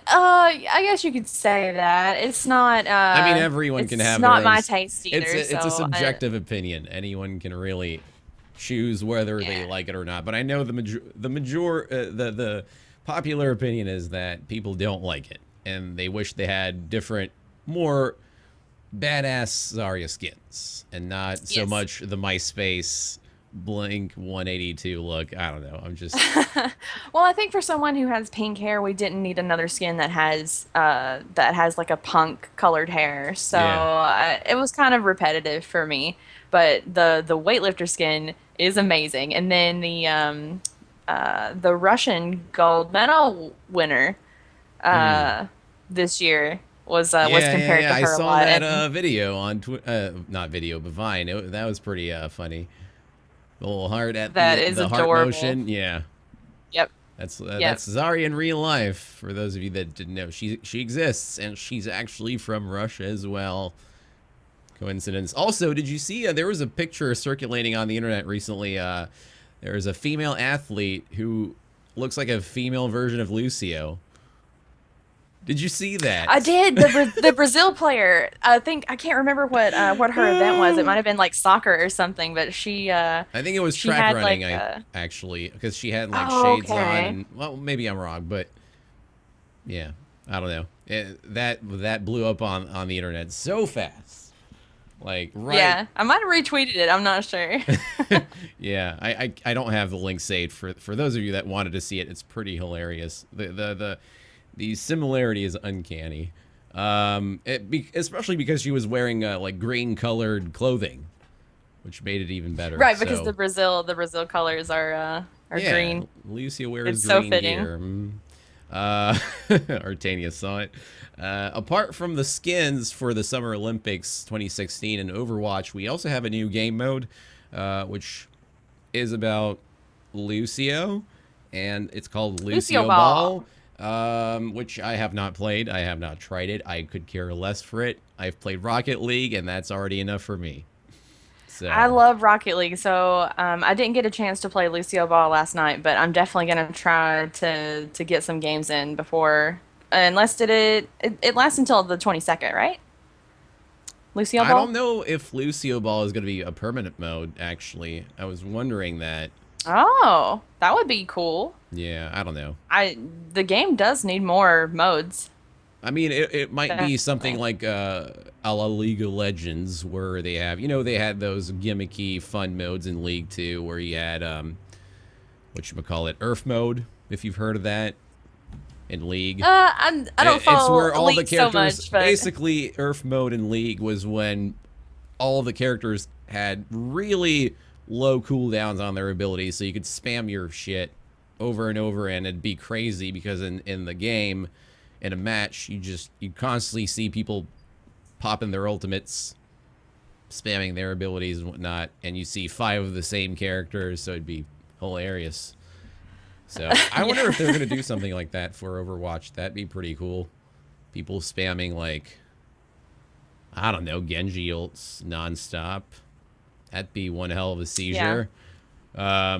Speaker 2: I guess you could say that. It's not. I
Speaker 1: mean, everyone can have.
Speaker 2: It's not
Speaker 1: their
Speaker 2: my
Speaker 1: own,
Speaker 2: taste either.
Speaker 1: It's a subjective opinion. Anyone can really choose whether they like it or not. But I know the popular opinion is that people don't like it, and they wish they had different, more badass Zarya skins, and not so much the MySpace Blink 182 look. I don't know. I'm just.
Speaker 2: Well, I think for someone who has pink hair, we didn't need another skin that has like a punk colored hair. So it was kind of repetitive for me. But the weightlifter skin is amazing, and then the Russian gold medal winner this year was compared to her
Speaker 1: I
Speaker 2: a
Speaker 1: saw
Speaker 2: lot.
Speaker 1: that video on not video, but Vine. That was pretty funny. The little heart at the heart motion. Yeah.
Speaker 2: Yep.
Speaker 1: That's Zarya in real life. For those of you that didn't know, she exists, and she's actually from Russia as well. Coincidence. Also, did you see there was a picture circulating on the internet recently? There was a female athlete who looks like a female version of Lucio. Did you see that?
Speaker 2: I did. The Brazil player. I can't remember what her event was. It might have been like soccer or something. But she.
Speaker 1: I think it was track running. Actually, because she had like shades on. Well, maybe I'm wrong, but yeah, I don't know. That blew up on the internet so fast. Like right.
Speaker 2: Yeah, I might have retweeted it. I'm not sure.
Speaker 1: Yeah, I don't have the link saved for those of you that wanted to see it. It's pretty hilarious. The similarity is uncanny, especially because she was wearing like green-colored clothing, which made it even better.
Speaker 2: Right, because the Brazil colors are green.
Speaker 1: Lucia wears
Speaker 2: it's
Speaker 1: green
Speaker 2: so fitting.
Speaker 1: gear. Artania saw it. Apart from the skins for the Summer Olympics 2016 and Overwatch, we also have a new game mode, which is about Lucio, and it's called Lucio Ball. Which I have not played. I have not tried it. I could care less for it. I've played Rocket League, and that's already enough for me. So
Speaker 2: I love Rocket League, so I didn't get a chance to play Lucio Ball last night, but I'm definitely gonna try to get some games in before. Unless it lasts until the 22nd, right? Lucio Ball.
Speaker 1: I don't know if Lucio Ball is gonna be a permanent mode. Actually, I was wondering that.
Speaker 2: Oh, that would be cool.
Speaker 1: Yeah, I don't know.
Speaker 2: The game does need more modes.
Speaker 1: I mean, it might be something like a la League of Legends, where they have, they had those gimmicky fun modes in League 2, where you had whatchamacallit, Earth mode, if you've heard of that, in League.
Speaker 2: I don't follow
Speaker 1: It's where all
Speaker 2: League
Speaker 1: the characters,
Speaker 2: so much, but
Speaker 1: basically, Earth mode in League was when all the characters had really low cooldowns on their abilities, so you could spam your shit over and over, and it'd be crazy because in the game, in a match, you constantly see people popping their ultimates, spamming their abilities and whatnot, and you see 5 of the same characters, so it'd be hilarious. So I wonder if they're gonna do something like that for Overwatch. That'd be pretty cool. People spamming like, I don't know, Genji ults nonstop. That'd be one hell of a seizure.
Speaker 2: Yeah.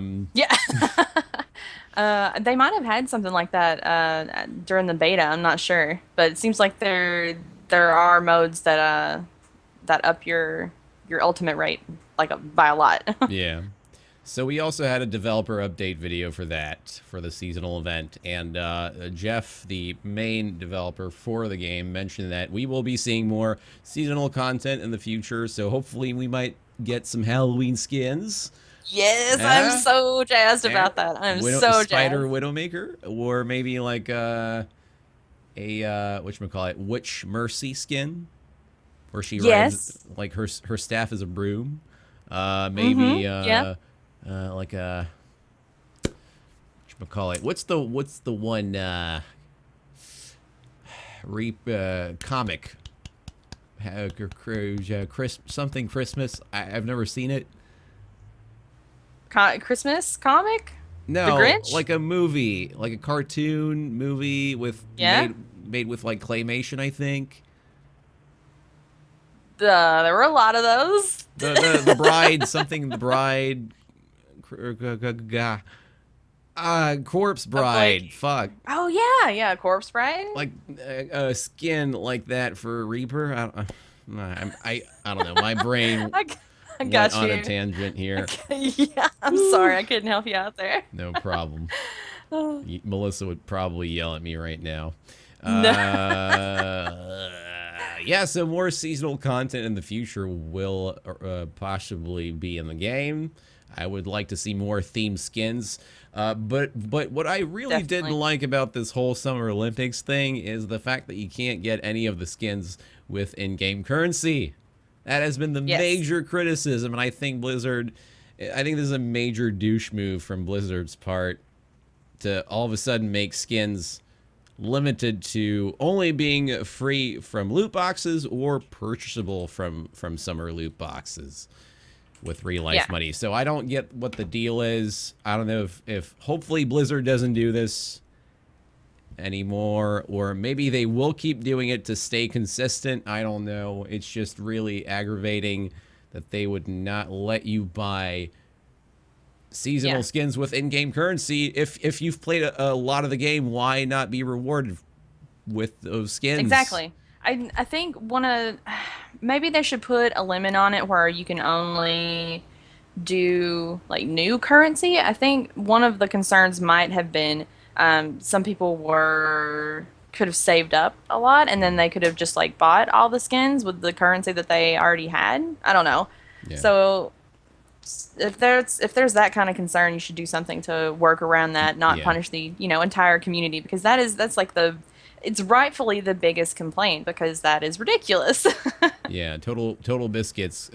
Speaker 2: They might have had something like that during the beta. I'm not sure, but it seems like there are modes that up your ultimate rate by a lot.
Speaker 1: Yeah. So we also had a developer update video for that, for the seasonal event. And Jeff, the main developer for the game, mentioned that we will be seeing more seasonal content in the future. So hopefully we might get some Halloween skins.
Speaker 2: Yes, I'm so jazzed about that. I'm so
Speaker 1: Spider
Speaker 2: jazzed.
Speaker 1: Widowmaker, or maybe like a whatchamacallit, Witch Mercy skin, where she rides,
Speaker 2: Yes.
Speaker 1: like, her staff is a broom. Maybe
Speaker 2: Mm-hmm. Yeah.
Speaker 1: like a whatchamacallit. What's the one comic? Something Christmas. I've never seen it.
Speaker 2: Christmas comic? The
Speaker 1: No,
Speaker 2: Grinch?
Speaker 1: like a movie, like a cartoon movie with
Speaker 2: Yeah.
Speaker 1: made with like claymation, I think.
Speaker 2: There were a lot of those.
Speaker 1: The bride, something, the bride, corpse
Speaker 2: Of
Speaker 1: bride.
Speaker 2: like,
Speaker 1: Fuck,
Speaker 2: oh yeah, Corpse Bride.
Speaker 1: like a skin like that for Reaper. I don't know. My brain
Speaker 2: I, I
Speaker 1: went
Speaker 2: got
Speaker 1: on a
Speaker 2: you.
Speaker 1: tangent here.
Speaker 2: Yeah, I'm sorry, I couldn't help you out there.
Speaker 1: No problem. Melissa would probably yell at me right now.
Speaker 2: No.
Speaker 1: Yeah, so more seasonal content in the future will possibly be in the game. I would like to see more themed skins. But what I really didn't
Speaker 2: Definitely.
Speaker 1: like about this whole Summer Olympics thing is the fact that you can't get any of the skins with in-game currency. That has been the
Speaker 2: Yes.
Speaker 1: major criticism, and I think I think this is a major douche move from Blizzard's part to all of a sudden make skins limited to only being free from loot boxes or purchasable from summer loot boxes with real life
Speaker 2: Yeah.
Speaker 1: money. So I don't get what the deal is. I don't know if hopefully Blizzard doesn't do this anymore, or maybe they will keep doing it to stay consistent. I don't know. It's just really aggravating that they would not let you buy seasonal
Speaker 2: Yeah.
Speaker 1: skins with in-game currency. If you've played a lot of the game, why not be rewarded with those skins?
Speaker 2: Exactly. I think maybe they should put a limit on it where you can only do like new currency. I think one of the concerns might have been some people could have saved up a lot and then they could have just like bought all the skins with the currency that they already had. I don't know.
Speaker 1: Yeah.
Speaker 2: So if there's that kind of concern, you should do something to work around that, not
Speaker 1: Yeah.
Speaker 2: punish the entire community, because that's like it's rightfully the biggest complaint, because that is ridiculous.
Speaker 1: Yeah, Total Biscuits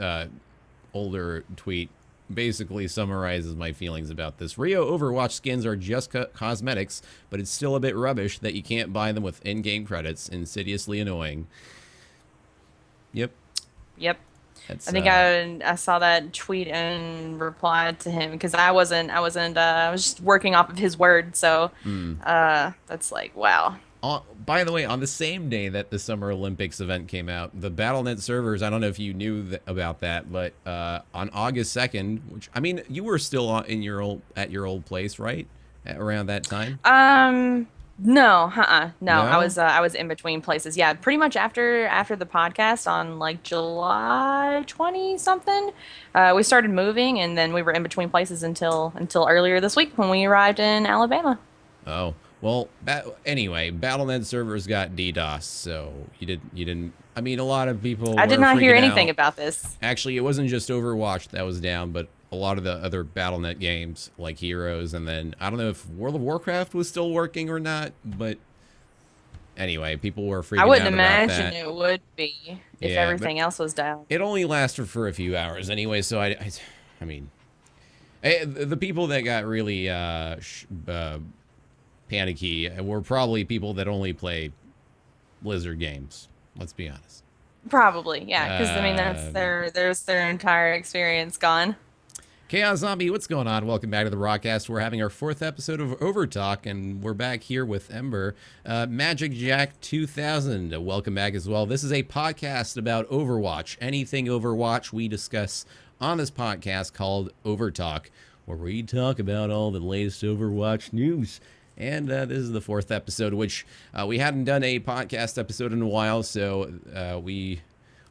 Speaker 1: older tweet basically summarizes my feelings about this. Rio Overwatch skins are just cosmetics, but it's still a bit rubbish that you can't buy them with in-game credits. Insidiously annoying. Yep.
Speaker 2: Yep.
Speaker 1: That's,
Speaker 2: I think I saw that tweet and replied to him because I was just working off of his word, so that's like, wow.
Speaker 1: By the way, on the same day that the Summer Olympics event came out, the Battle.net servers, I don't know if you knew about that, but on August 2nd, which, I mean, you were still at your old place, right? Around that time?
Speaker 2: No, no.
Speaker 1: No?
Speaker 2: I was in between places. Yeah, pretty much after the podcast on like July 20 something, we started moving, and then we were in between places until earlier this week when we arrived in Alabama.
Speaker 1: Oh, well, anyway, Battle.net servers got DDoS, so you didn't, I mean, a lot of people
Speaker 2: I did
Speaker 1: were
Speaker 2: not hear
Speaker 1: freaking
Speaker 2: anything
Speaker 1: out.
Speaker 2: about this.
Speaker 1: Actually, it wasn't just Overwatch that was down, but a lot of the other Battle.net games like Heroes, and then I don't know if World of Warcraft was still working or not, but anyway, people were freaking
Speaker 2: I wouldn't
Speaker 1: out about
Speaker 2: imagine
Speaker 1: that.
Speaker 2: it would be if
Speaker 1: Yeah,
Speaker 2: everything else was down.
Speaker 1: It only lasted for a few hours anyway, so I mean, the people that got really panicky were probably people that only play Blizzard games. Let's be honest.
Speaker 2: Probably, yeah, because I mean
Speaker 1: Uh,
Speaker 2: there's their entire experience gone.
Speaker 1: Chaos Zombie, what's going on? Welcome back to the broadcast. We're having our 4th episode of Overtalk, and we're back here with Ember. Magic Jack 2000, welcome back as well. This is a podcast about Overwatch. Anything Overwatch we discuss on this podcast called Overtalk, where we talk about all the latest Overwatch news. And this is the 4th episode, which we hadn't done a podcast episode in a while, so we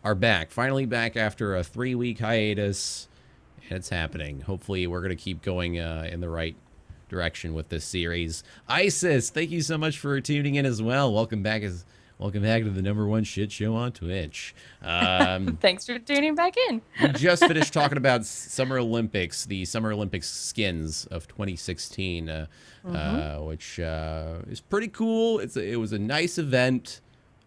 Speaker 1: are back. Finally back after a 3-week hiatus. and it's happening. Hopefully, we're gonna keep going in the right direction with this series. Isis, thank you so much for tuning in as well. Welcome back to the #1 shit show on Twitch.
Speaker 2: Thanks for tuning back in.
Speaker 1: We just finished talking about Summer Olympics, the Summer Olympics skins of 2016, which is pretty cool. It was a nice event.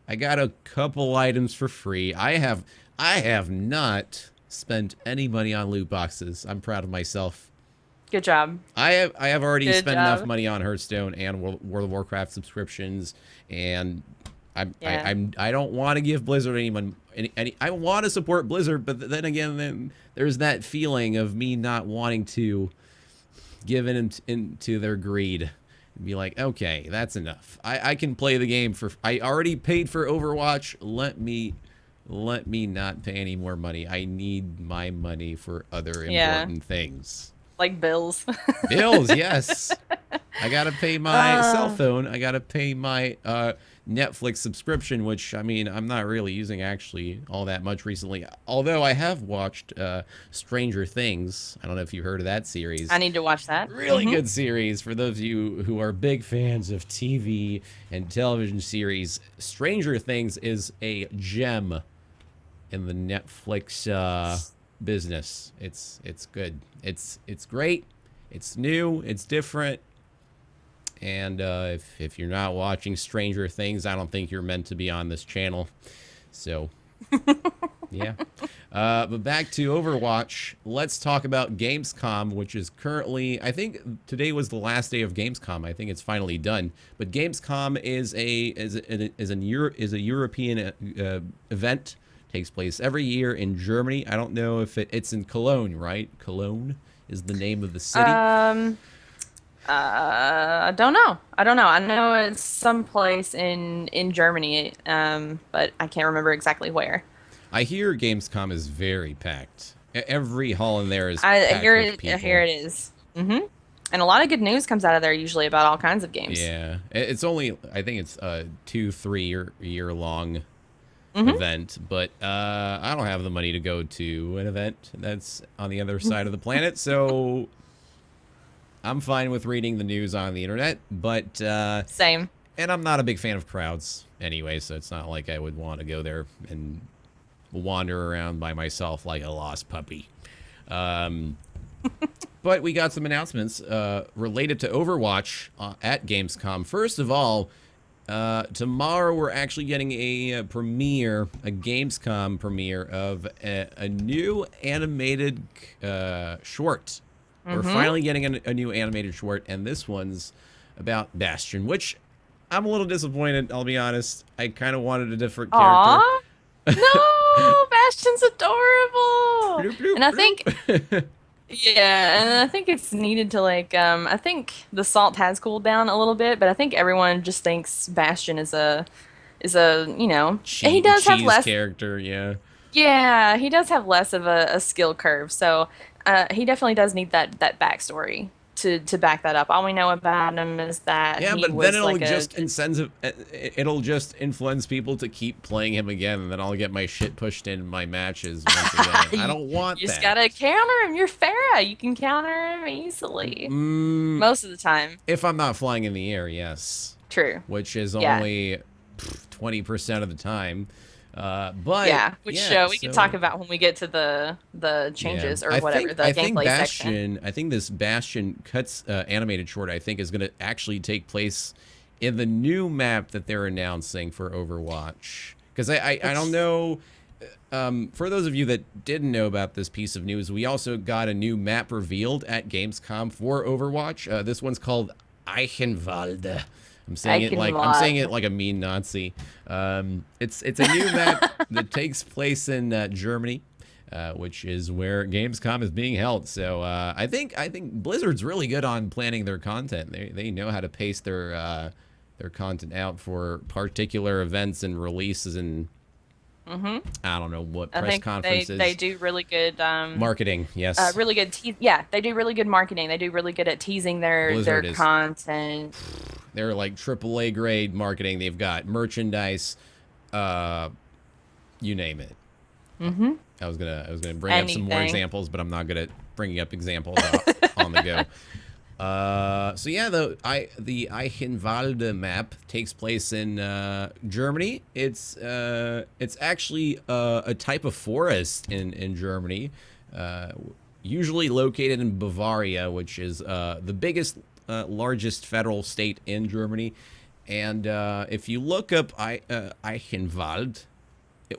Speaker 1: I got a couple items for free. I have not spent any money on loot boxes. I'm proud of myself.
Speaker 2: Good job.
Speaker 1: I have already spent enough money on Hearthstone and World of Warcraft subscriptions, and I don't want to give Blizzard any. I want to support Blizzard, but then again, there's that feeling of me not wanting to give in into their greed and be like, okay, that's enough. I can play the game for. I already paid for Overwatch. Let me not pay any more money. I need my money for other important things.
Speaker 2: Like bills.
Speaker 1: Bills, yes. I gotta pay my cell phone. I gotta pay my Netflix subscription, which, I mean, I'm not really using actually all that much recently. Although I have watched Stranger Things. I don't know if you've heard of that series.
Speaker 2: I need to watch that.
Speaker 1: Really good series. For those of you who are big fans of TV and television series, Stranger Things is a gem in the Netflix business. It's good. It's great. It's new. It's different. And if you're not watching Stranger Things, I don't think you're meant to be on this channel. So, yeah. But back to Overwatch. Let's talk about Gamescom, which is currently, I think today was the last day of Gamescom. I think it's finally done. But Gamescom is a European event. Takes place every year in Germany. I don't know if it's in Cologne, right? Cologne is the name of the city.
Speaker 2: I don't know. I know it's someplace in Germany, but I can't remember exactly where.
Speaker 1: I hear Gamescom is very packed. Every hall in there is
Speaker 2: packed
Speaker 1: with people.
Speaker 2: Here it is. And a lot of good news comes out of there usually about all kinds of games.
Speaker 1: Yeah. It's only, I think it's a 2-3 year long event, but I don't have the money to go to an event that's on the other side of the planet, so I'm fine with reading the news on the internet, but
Speaker 2: same.
Speaker 1: And I'm not a big fan of crowds anyway, so it's not like I would want to go there and wander around by myself like a lost puppy. But we got some announcements related to Overwatch at Gamescom. First of all, tomorrow we're actually getting a Gamescom premiere of a new animated short. We're finally getting a new animated short, and this one's about Bastion, which I'm a little disappointed, I'll be honest. I kind of wanted a different character.
Speaker 2: No, Bastion's adorable.
Speaker 1: Bloop, bloop,
Speaker 2: and I think yeah, and I think it's needed to I think the salt has cooled down a little bit, but I think everyone just thinks Bastion is a he does have less
Speaker 1: character, yeah.
Speaker 2: Yeah, he does have less of a skill curve, so he definitely does need that backstory to back that up. All we know about him is that
Speaker 1: then it'll just influence people to keep playing him again, and then I'll get my shit pushed in my matches once again. I don't want that.
Speaker 2: You just gotta counter him. You're Pharah. You can counter him easily. Most of the time.
Speaker 1: If I'm not flying in the air, yes.
Speaker 2: True.
Speaker 1: Which is only 20% of the time. But
Speaker 2: we can talk about when we get to the changes or whatever, the gameplay section.
Speaker 1: I think this Bastion cuts animated short, I think, is going to actually take place in the new map that they're announcing for Overwatch. Because I don't know, for those of you that didn't know about this piece of news, we also got a new map revealed at Gamescom for Overwatch. This one's called Eichenwalde. I'm saying it like a mean Nazi. It's a new map that takes place in Germany, which is where Gamescom is being held. So I think Blizzard's really good on planning their content. They know how to pace their content out for particular events and releases and I don't know what press conferences.
Speaker 2: They do really good
Speaker 1: marketing. Yes,
Speaker 2: really good. They do really good marketing. They do really good at teasing their content.
Speaker 1: They're like AAA grade marketing. They've got merchandise, you name it.
Speaker 2: Mm-hmm.
Speaker 1: I was gonna bring up some more
Speaker 2: Anything.
Speaker 1: examples, but I'm not good at bringing up examples on the go. So yeah, the Eichenwalde map takes place in Germany. It's actually a type of forest in Germany, usually located in Bavaria, which is the biggest, largest federal state in Germany. And if you look up Eichenwald,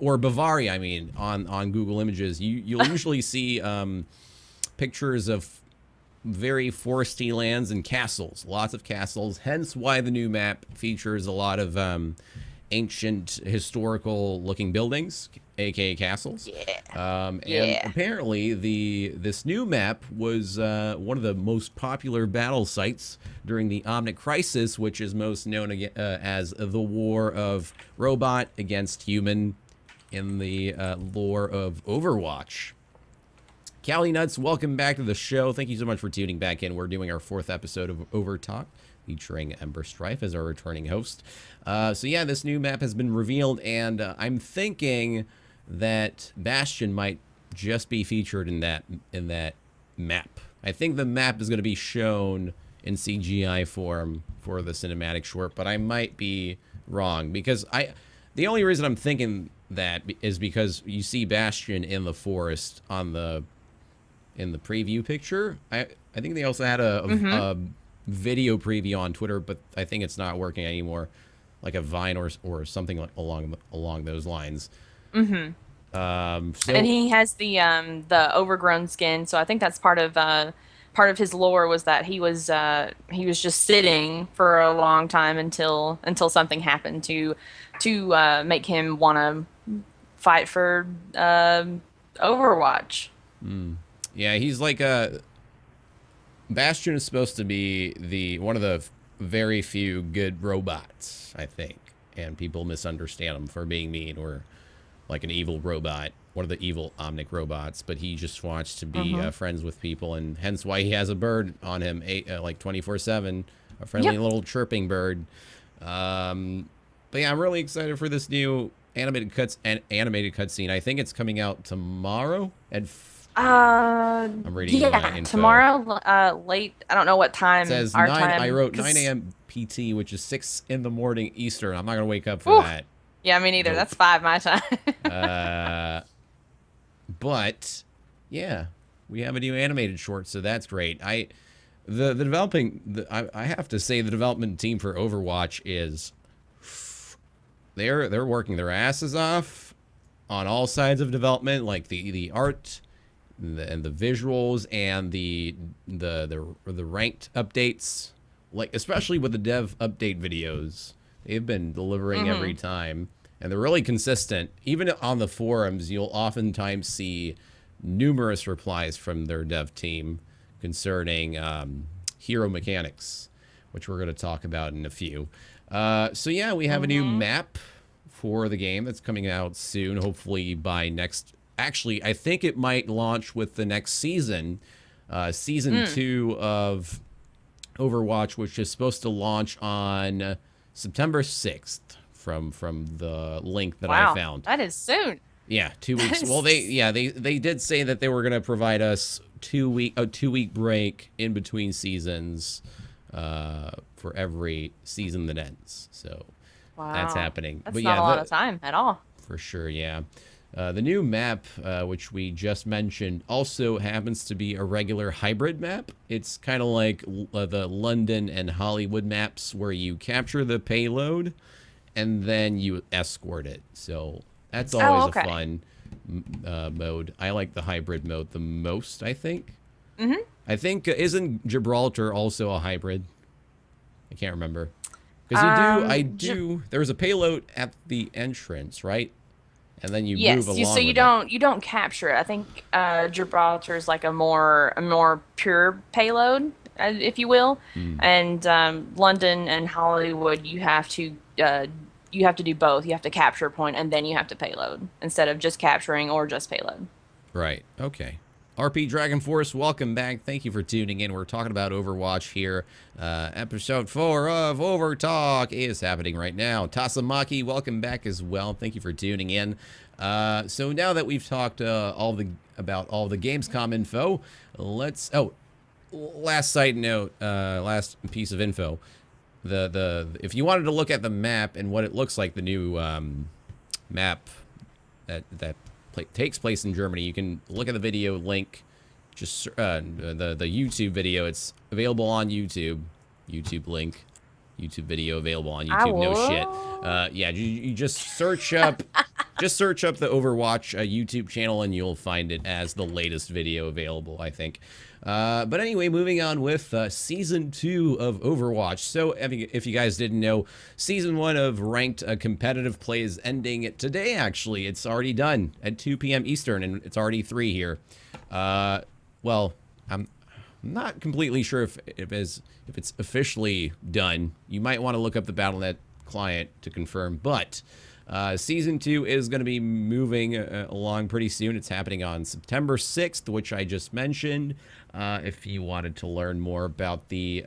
Speaker 1: or Bavaria, I mean, on Google Images, you'll usually see pictures of very foresty lands and castles, lots of castles. Hence why the new map features a lot of ancient historical looking buildings, aka castles.
Speaker 2: Yeah.
Speaker 1: And
Speaker 2: Yeah.
Speaker 1: apparently this new map was one of the most popular battle sites during the Omnic Crisis, which is most known as the war of robot against human in the lore of Overwatch. Callie Nuts, welcome back to the show. Thank you so much for tuning back in. We're doing our 4th episode of Overtalk, featuring Ember Strife as our returning host. So yeah, this new map has been revealed, and I'm thinking that Bastion might just be featured in that map. I think the map is going to be shown in CGI form for the cinematic short, but I might be wrong, because the only reason I'm thinking that is because you see Bastion in the forest in the preview picture. I think they also had a video preview on Twitter, but I think it's not working anymore, like a Vine or something along those lines.
Speaker 2: Mm-hmm.
Speaker 1: So,
Speaker 2: And he has the overgrown skin, so I think that's part of his lore was that he was just sitting for a long time until something happened to make him want to fight for Overwatch.
Speaker 1: yeah, he's like Bastion is supposed to be one of the very few good robots, I think, and people misunderstand him for being mean or like an evil robot, one of the evil Omnic robots. But he just wants to be friends with people, and hence why he has a bird on him, like 24/7, a friendly little chirping bird. But yeah, I'm really excited for this new animated cutscene. I think it's coming out tomorrow at. I'm reading my info.
Speaker 2: Tomorrow, late. I don't know what time.
Speaker 1: It says
Speaker 2: our
Speaker 1: 9.
Speaker 2: time.
Speaker 1: I wrote 9 a.m. PT, which is 6 in the morning Eastern. I'm not gonna wake up for that.
Speaker 2: Yeah, me neither.
Speaker 1: Nope.
Speaker 2: That's 5 my time.
Speaker 1: But yeah, we have a new animated short, so that's great. I have to say the development team for Overwatch is they're working their asses off on all sides of development, like the art and the visuals and the ranked updates, like especially with the dev update videos. They've been delivering every time, and they're really consistent. Even on the forums, you'll oftentimes see numerous replies from their dev team concerning hero mechanics, which we're going to talk about in a few. So yeah, we have a new map for the game that's coming out soon, hopefully by next. Actually, I think it might launch with the next season, season 2 of Overwatch, which is supposed to launch on September 6th from the link that I found.
Speaker 2: That is soon.
Speaker 1: Yeah, 2 weeks. Well, they did say that they were going to provide us a 2-week break in between seasons for every season that ends. So that's happening.
Speaker 2: That's
Speaker 1: but
Speaker 2: not
Speaker 1: yeah,
Speaker 2: a lot of time at all.
Speaker 1: For sure, yeah. The new map, which we just mentioned, also happens to be a regular hybrid map. It's kind of like the London and Hollywood maps, where you capture the payload and then you escort it. So that's always a fun mode. I like the hybrid mode the most, I think. I think, isn't Gibraltar also a hybrid? I can't remember. Because there's a payload at the entrance, right? And then you move along.
Speaker 2: So you don't capture it. I think Gibraltar is like a more pure payload, if you will. And London and Hollywood, you have to do both. You have to capture a point and then you have to payload instead of just capturing or just payload.
Speaker 1: Right. Okay. RP Dragon Force, welcome back. Thank you for tuning in. We're talking about Overwatch here. Episode 4 of Overtalk is happening right now. Tasamaki, welcome back as well. Thank you for tuning in. So now that we've talked about all the Gamescom info, let's... Oh, last side note, last piece of info. If you wanted to look at the map and what it looks like, the new map that takes place in Germany, you can look at the video link, just the YouTube video. It's available on YouTube. YouTube link, YouTube video available on YouTube. No shit. Yeah, you just search up the Overwatch YouTube channel and you'll find it as the latest video available, I think. But anyway, moving on with Season 2 of Overwatch. So, if you guys didn't know, Season 1 of Ranked Competitive Play is ending today, actually. It's already done at 2 p.m. Eastern, and it's already 3 here. Well, I'm not completely sure if it's officially done. You might want to look up the Battle.net client to confirm, but... Season 2 is going to be moving along pretty soon. It's happening on September 6th, which I just mentioned. If you wanted to learn more about the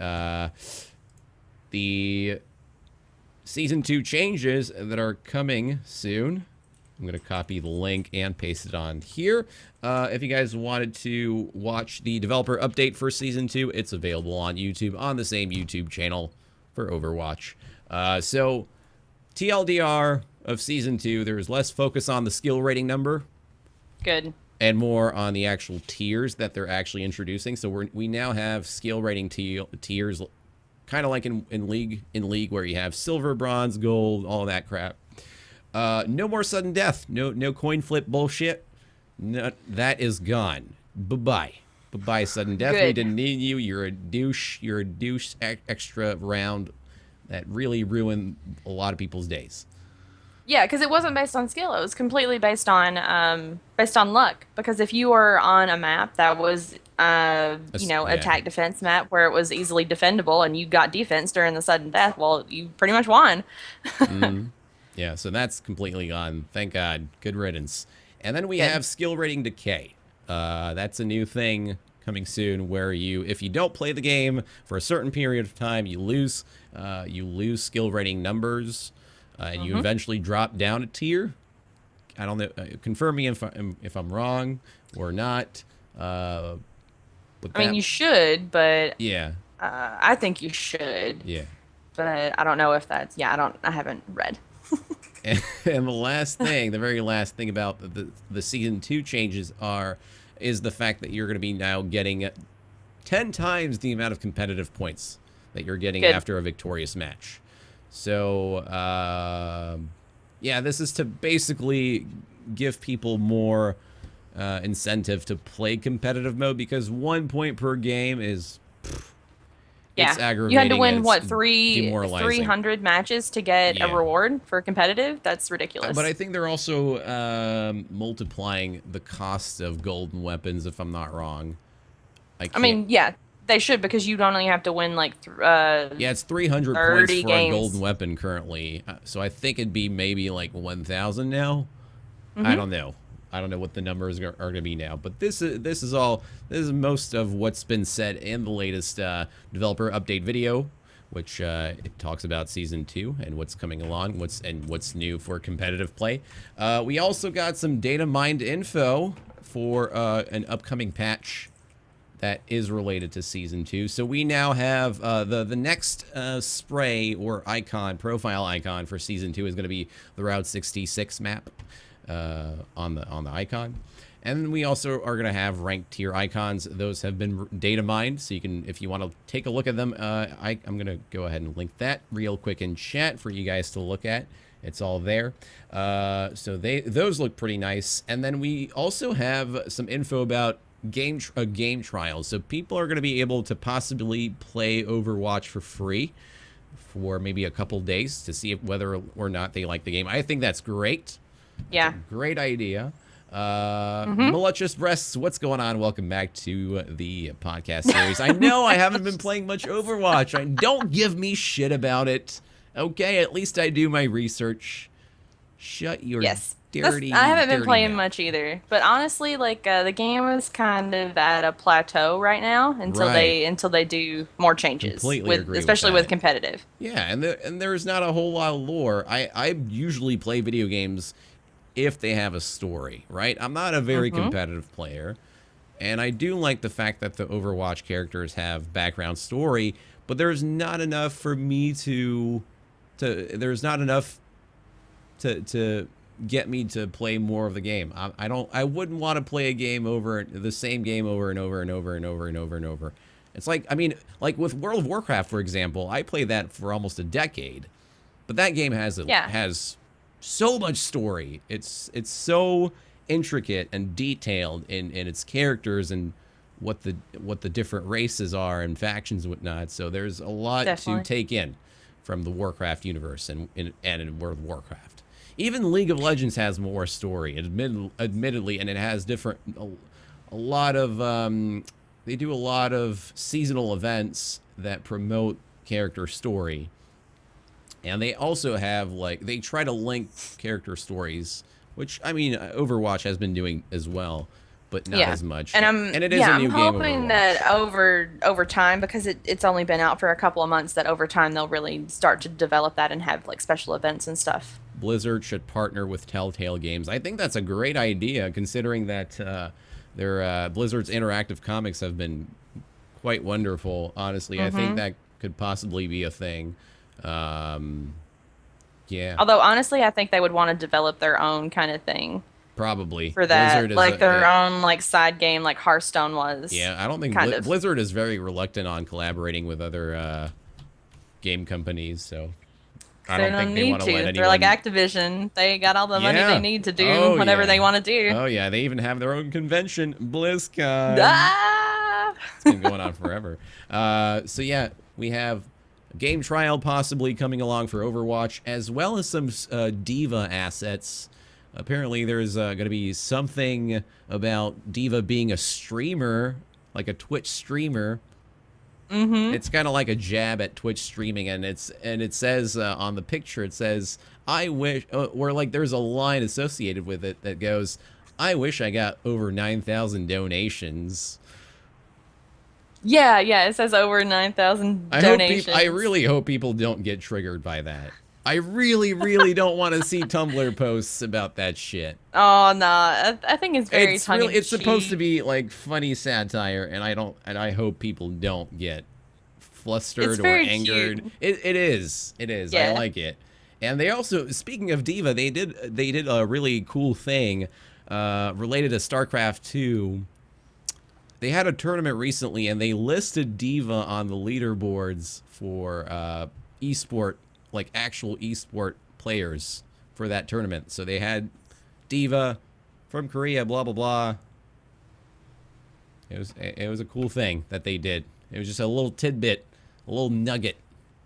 Speaker 1: Season 2 changes that are coming soon, I'm going to copy the link and paste it on here. If you guys wanted to watch the developer update for Season 2, it's available on YouTube, on the same YouTube channel for Overwatch. So, TLDR of Season 2, there's less focus on the skill rating number. Good. And more on the actual tiers that they're actually introducing. So we now have skill rating tiers, kind of like in League where you have silver, bronze, gold, all that crap. No more sudden death. No coin flip bullshit. No, that is gone. Bye-bye. Bye-bye, sudden death. Good. We didn't need you. You're a douche. You're a douche extra round that really ruined a lot of people's days.
Speaker 2: Yeah, because it wasn't based on skill. It was completely based on luck. Because if you were on a map that was, attack defense map where it was easily defendable and you got defense during the sudden death, well, you pretty much won.
Speaker 1: Yeah, so that's completely gone. Thank God. Good riddance. And then we have skill rating decay. That's a new thing coming soon where if you don't play the game for a certain period of time, you lose skill rating numbers. And you eventually drop down a tier. I don't know. Confirm me if I'm wrong or not. I
Speaker 2: mean, you should, but
Speaker 1: yeah,
Speaker 2: I think you should.
Speaker 1: Yeah,
Speaker 2: but I don't know if that's. Yeah, I haven't read.
Speaker 1: and the very last thing about the Season 2 changes is the fact that you're going to be now getting 10 times the amount of competitive points that you're getting after a victorious match. So, yeah, this is to basically give people more incentive to play competitive mode because 1 point per game is it's aggravating.
Speaker 2: You had to win, 300 matches to get a reward for competitive? That's ridiculous.
Speaker 1: But I think they're also multiplying the cost of golden weapons, if I'm not wrong.
Speaker 2: I mean, yeah. They should, because you only have to win like
Speaker 1: it's 300 points for
Speaker 2: games.
Speaker 1: a golden weapon currently. So I think it'd be maybe like 1,000 now. I don't know. I don't know what the numbers are going to be now. But this is most of what's been said in the latest developer update video, which it talks about Season 2 and what's coming along, what's new for competitive play. We also got some data mined info for an upcoming patch that is related to Season 2. So we now have the next spray or profile icon for Season 2 is going to be the Route 66 map on the icon. And we also are going to have ranked tier icons. Those have been data mined, so you can, if you want to take a look at them, I'm going to go ahead and link that real quick in chat for you guys to look at. It's all there. So those look pretty nice. And then we also have some info about game trials. So people are going to be able to possibly play Overwatch for free for maybe a couple days to see whether or not they like the game. I think that's great.
Speaker 2: Yeah.
Speaker 1: Great idea. Malicious Breasts, what's going on? Welcome back to the podcast series. I know I haven't been playing much Overwatch. Don't give me shit about it. Okay, at least I do my research. Shut your
Speaker 2: Yes. I
Speaker 1: dirty,
Speaker 2: haven't been
Speaker 1: dirty
Speaker 2: playing
Speaker 1: mouth.
Speaker 2: much either. But honestly, like the game is kind of at a plateau right now
Speaker 1: Right.
Speaker 2: until they do more changes
Speaker 1: Completely
Speaker 2: with
Speaker 1: agree with
Speaker 2: especially with
Speaker 1: that.
Speaker 2: competitive.
Speaker 1: Yeah, and there's not a whole lot of lore. I usually play video games if they have a story, right? I'm not a very
Speaker 2: Hmm.
Speaker 1: competitive player, and I do like the fact that the Overwatch characters have background story, but there's not enough for me to there's not enough to get me to play more of the game. I wouldn't want to play a game over the same game over and over and over and over and over and over. It's like, I mean, like with World of Warcraft, for example, I played that for almost a decade, but that game
Speaker 2: Yeah,
Speaker 1: has so much story. It's so intricate and detailed in its characters and what the different races are and factions and whatnot. So there's a lot to
Speaker 2: definitely.
Speaker 1: take in from the Warcraft universe and in World of Warcraft. Even League of Legends has more story, admittedly, and it has a lot of they do a lot of seasonal events that promote character story, and they also have like they try to link character stories, which I mean Overwatch has been doing as well, but not
Speaker 2: Yeah.
Speaker 1: as much.
Speaker 2: And
Speaker 1: And it is a
Speaker 2: I'm
Speaker 1: new game
Speaker 2: hoping
Speaker 1: Overwatch.
Speaker 2: that over time, because it's only been out for a couple of months, that over time they'll really start to develop that and have like special events and stuff.
Speaker 1: Blizzard should partner with Telltale Games. I think that's a great idea, considering that their Blizzard's interactive comics have been quite wonderful. Honestly, I think
Speaker 2: Hmm.
Speaker 1: that could possibly be a thing. Um, yeah,
Speaker 2: Although honestly, I think they would want to develop their own kind of thing
Speaker 1: probably.
Speaker 2: for
Speaker 1: Blizzard
Speaker 2: that,
Speaker 1: is
Speaker 2: like their own like side game, like Hearthstone was,
Speaker 1: yeah. I don't think
Speaker 2: kind of.
Speaker 1: Blizzard is very reluctant on collaborating with other game companies, so I
Speaker 2: They
Speaker 1: don't think
Speaker 2: don't
Speaker 1: they
Speaker 2: need
Speaker 1: want to let
Speaker 2: to. They're like
Speaker 1: anyone.
Speaker 2: Activision. They got all the money they
Speaker 1: Yeah.
Speaker 2: need to do
Speaker 1: Oh
Speaker 2: whatever they
Speaker 1: yeah.
Speaker 2: want to do.
Speaker 1: Oh yeah. They even have their own convention, BlizzCon.
Speaker 2: Ah!
Speaker 1: It's been going on forever. So yeah, we have a game trial possibly coming along for Overwatch, as well as some Diva assets. Apparently, there's going to be something about Diva being a streamer, like a Twitch streamer.
Speaker 2: Mm-hmm.
Speaker 1: It's kind of like a jab at Twitch streaming, and it says on the picture, it says, "I wish," or like there's a line associated with it that goes, "I wish I got over 9,000 donations."
Speaker 2: Yeah, yeah. It says over 9,000
Speaker 1: I
Speaker 2: donations.
Speaker 1: really hope people don't get triggered by that. I really, really don't want to see Tumblr posts about that shit.
Speaker 2: Oh no, I think it's very tongue in
Speaker 1: It's supposed to
Speaker 2: cheek.
Speaker 1: be like funny satire, and I hope people don't get
Speaker 2: It's
Speaker 1: flustered or
Speaker 2: very
Speaker 1: angered.
Speaker 2: cute.
Speaker 1: It is. I
Speaker 2: Yeah.
Speaker 1: like it. And they also, speaking of Diva, they did a really cool thing related to StarCraft 2. They had a tournament recently, and they listed Diva on the leaderboards for esport, like actual esport players for that tournament. So they had Diva from Korea, blah blah blah. It was a cool thing that they did. It was just a little tidbit, a little nugget,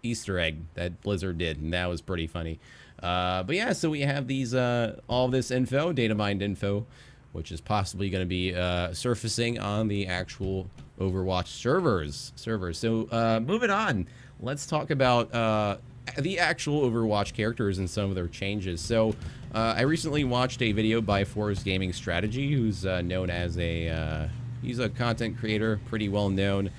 Speaker 1: Easter egg that Blizzard did, and that was pretty funny. But yeah, so we have these all this info, data mined info, which is possibly going to be surfacing on the actual Overwatch servers. So moving on, let's talk about the actual Overwatch characters and some of their changes. So I recently watched a video by Forest Gaming Strategy, who's known as a he's a content creator, pretty well known,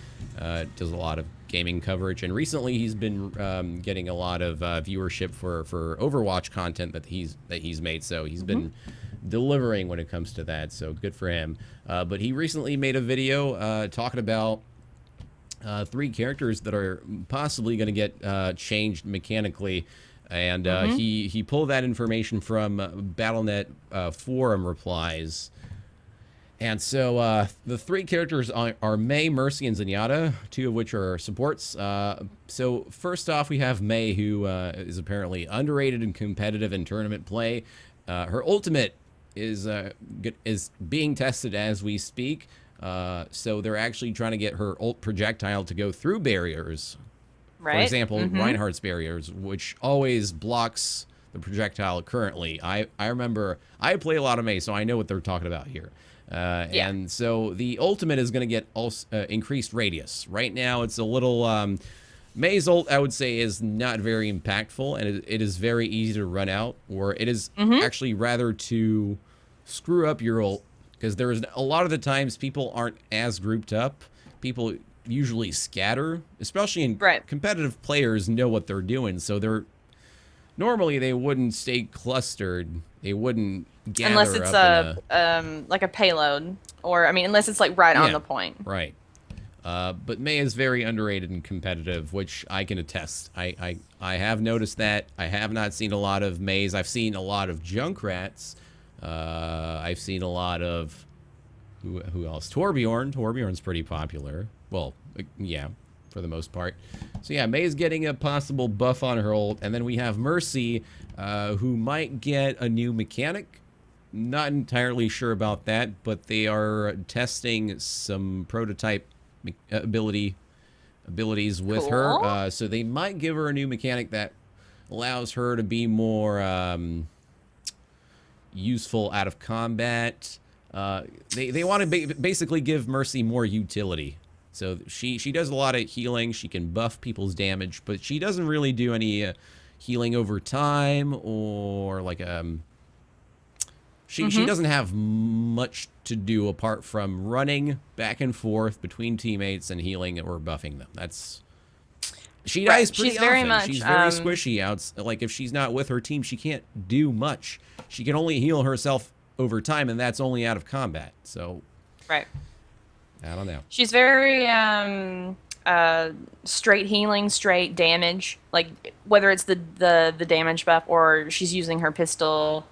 Speaker 1: does a lot of gaming coverage, and recently he's been getting a lot of viewership for Overwatch content that he's made. So he's been delivering when it comes to that. So good for him. But he recently made a video talking about three characters that are possibly going to get changed mechanically. And he pulled that information from Battle.net forum replies. And so the three characters are Mei, Mercy, and Zenyatta, two of which are supports. So first off, we have Mei, who is apparently underrated and competitive in tournament play. Her ultimate is being tested as we speak. So they're actually trying to get her ult projectile to go through barriers. For
Speaker 2: Right?
Speaker 1: example,
Speaker 2: Mm-hmm.
Speaker 1: Reinhardt's barriers, which always blocks the projectile currently. I remember, I play a lot of Mei, so I know what they're talking about here.
Speaker 2: Yeah.
Speaker 1: And so the ultimate is going to get increased radius. Right now, it's a little May's ult, I would say, is not very impactful, and it is very easy to run out, or it is actually rather to screw up your ult, because there's a lot of the times people aren't as grouped up. People usually scatter, especially in competitive players know what they're doing, so normally they wouldn't stay clustered. They wouldn't gather
Speaker 2: unless it's
Speaker 1: up
Speaker 2: like a payload, or I mean, unless it's like right on the point.
Speaker 1: Right. But Mei is very underrated and competitive, which I can attest. I have noticed that. I have not seen a lot of Meis. I've seen a lot of Junkrats. I've seen a lot of who else? Torbjorn. Torbjorn's pretty popular. Well, yeah, for the most part. So yeah, Mei's getting a possible buff on her ult, and then we have Mercy, who might get a new mechanic. Not entirely sure about that, but they are testing some prototype abilities with her, so they might give her a new mechanic that allows her to be more useful out of combat. They want to basically give Mercy more utility, so she does a lot of healing. She can buff people's damage, but she doesn't really do any healing over time, or like she doesn't have much to do apart from running back and forth between teammates and healing or buffing them. She dies pretty often. She's very squishy out. Like, if she's not with her team, she can't do much. She can only heal herself over time, and that's only out of combat. So, I don't know.
Speaker 2: She's very straight healing, straight damage. Like, whether it's the damage buff or she's using her pistol.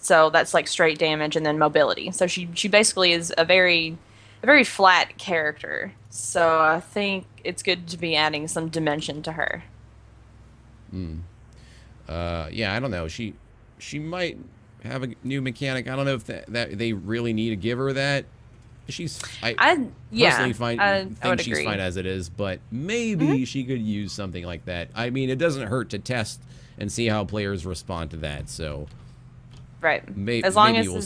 Speaker 2: So that's like straight damage and then mobility. So she basically is a very flat character. So I think it's good to be adding some dimension to her.
Speaker 1: Yeah, I don't know. She might have a new mechanic. I don't know if that they really need to give her that. I personally think she's fine as it is, but maybe she could use something like that. I mean, it doesn't hurt to test and see how players respond to that. So.
Speaker 2: Right. As long as we'll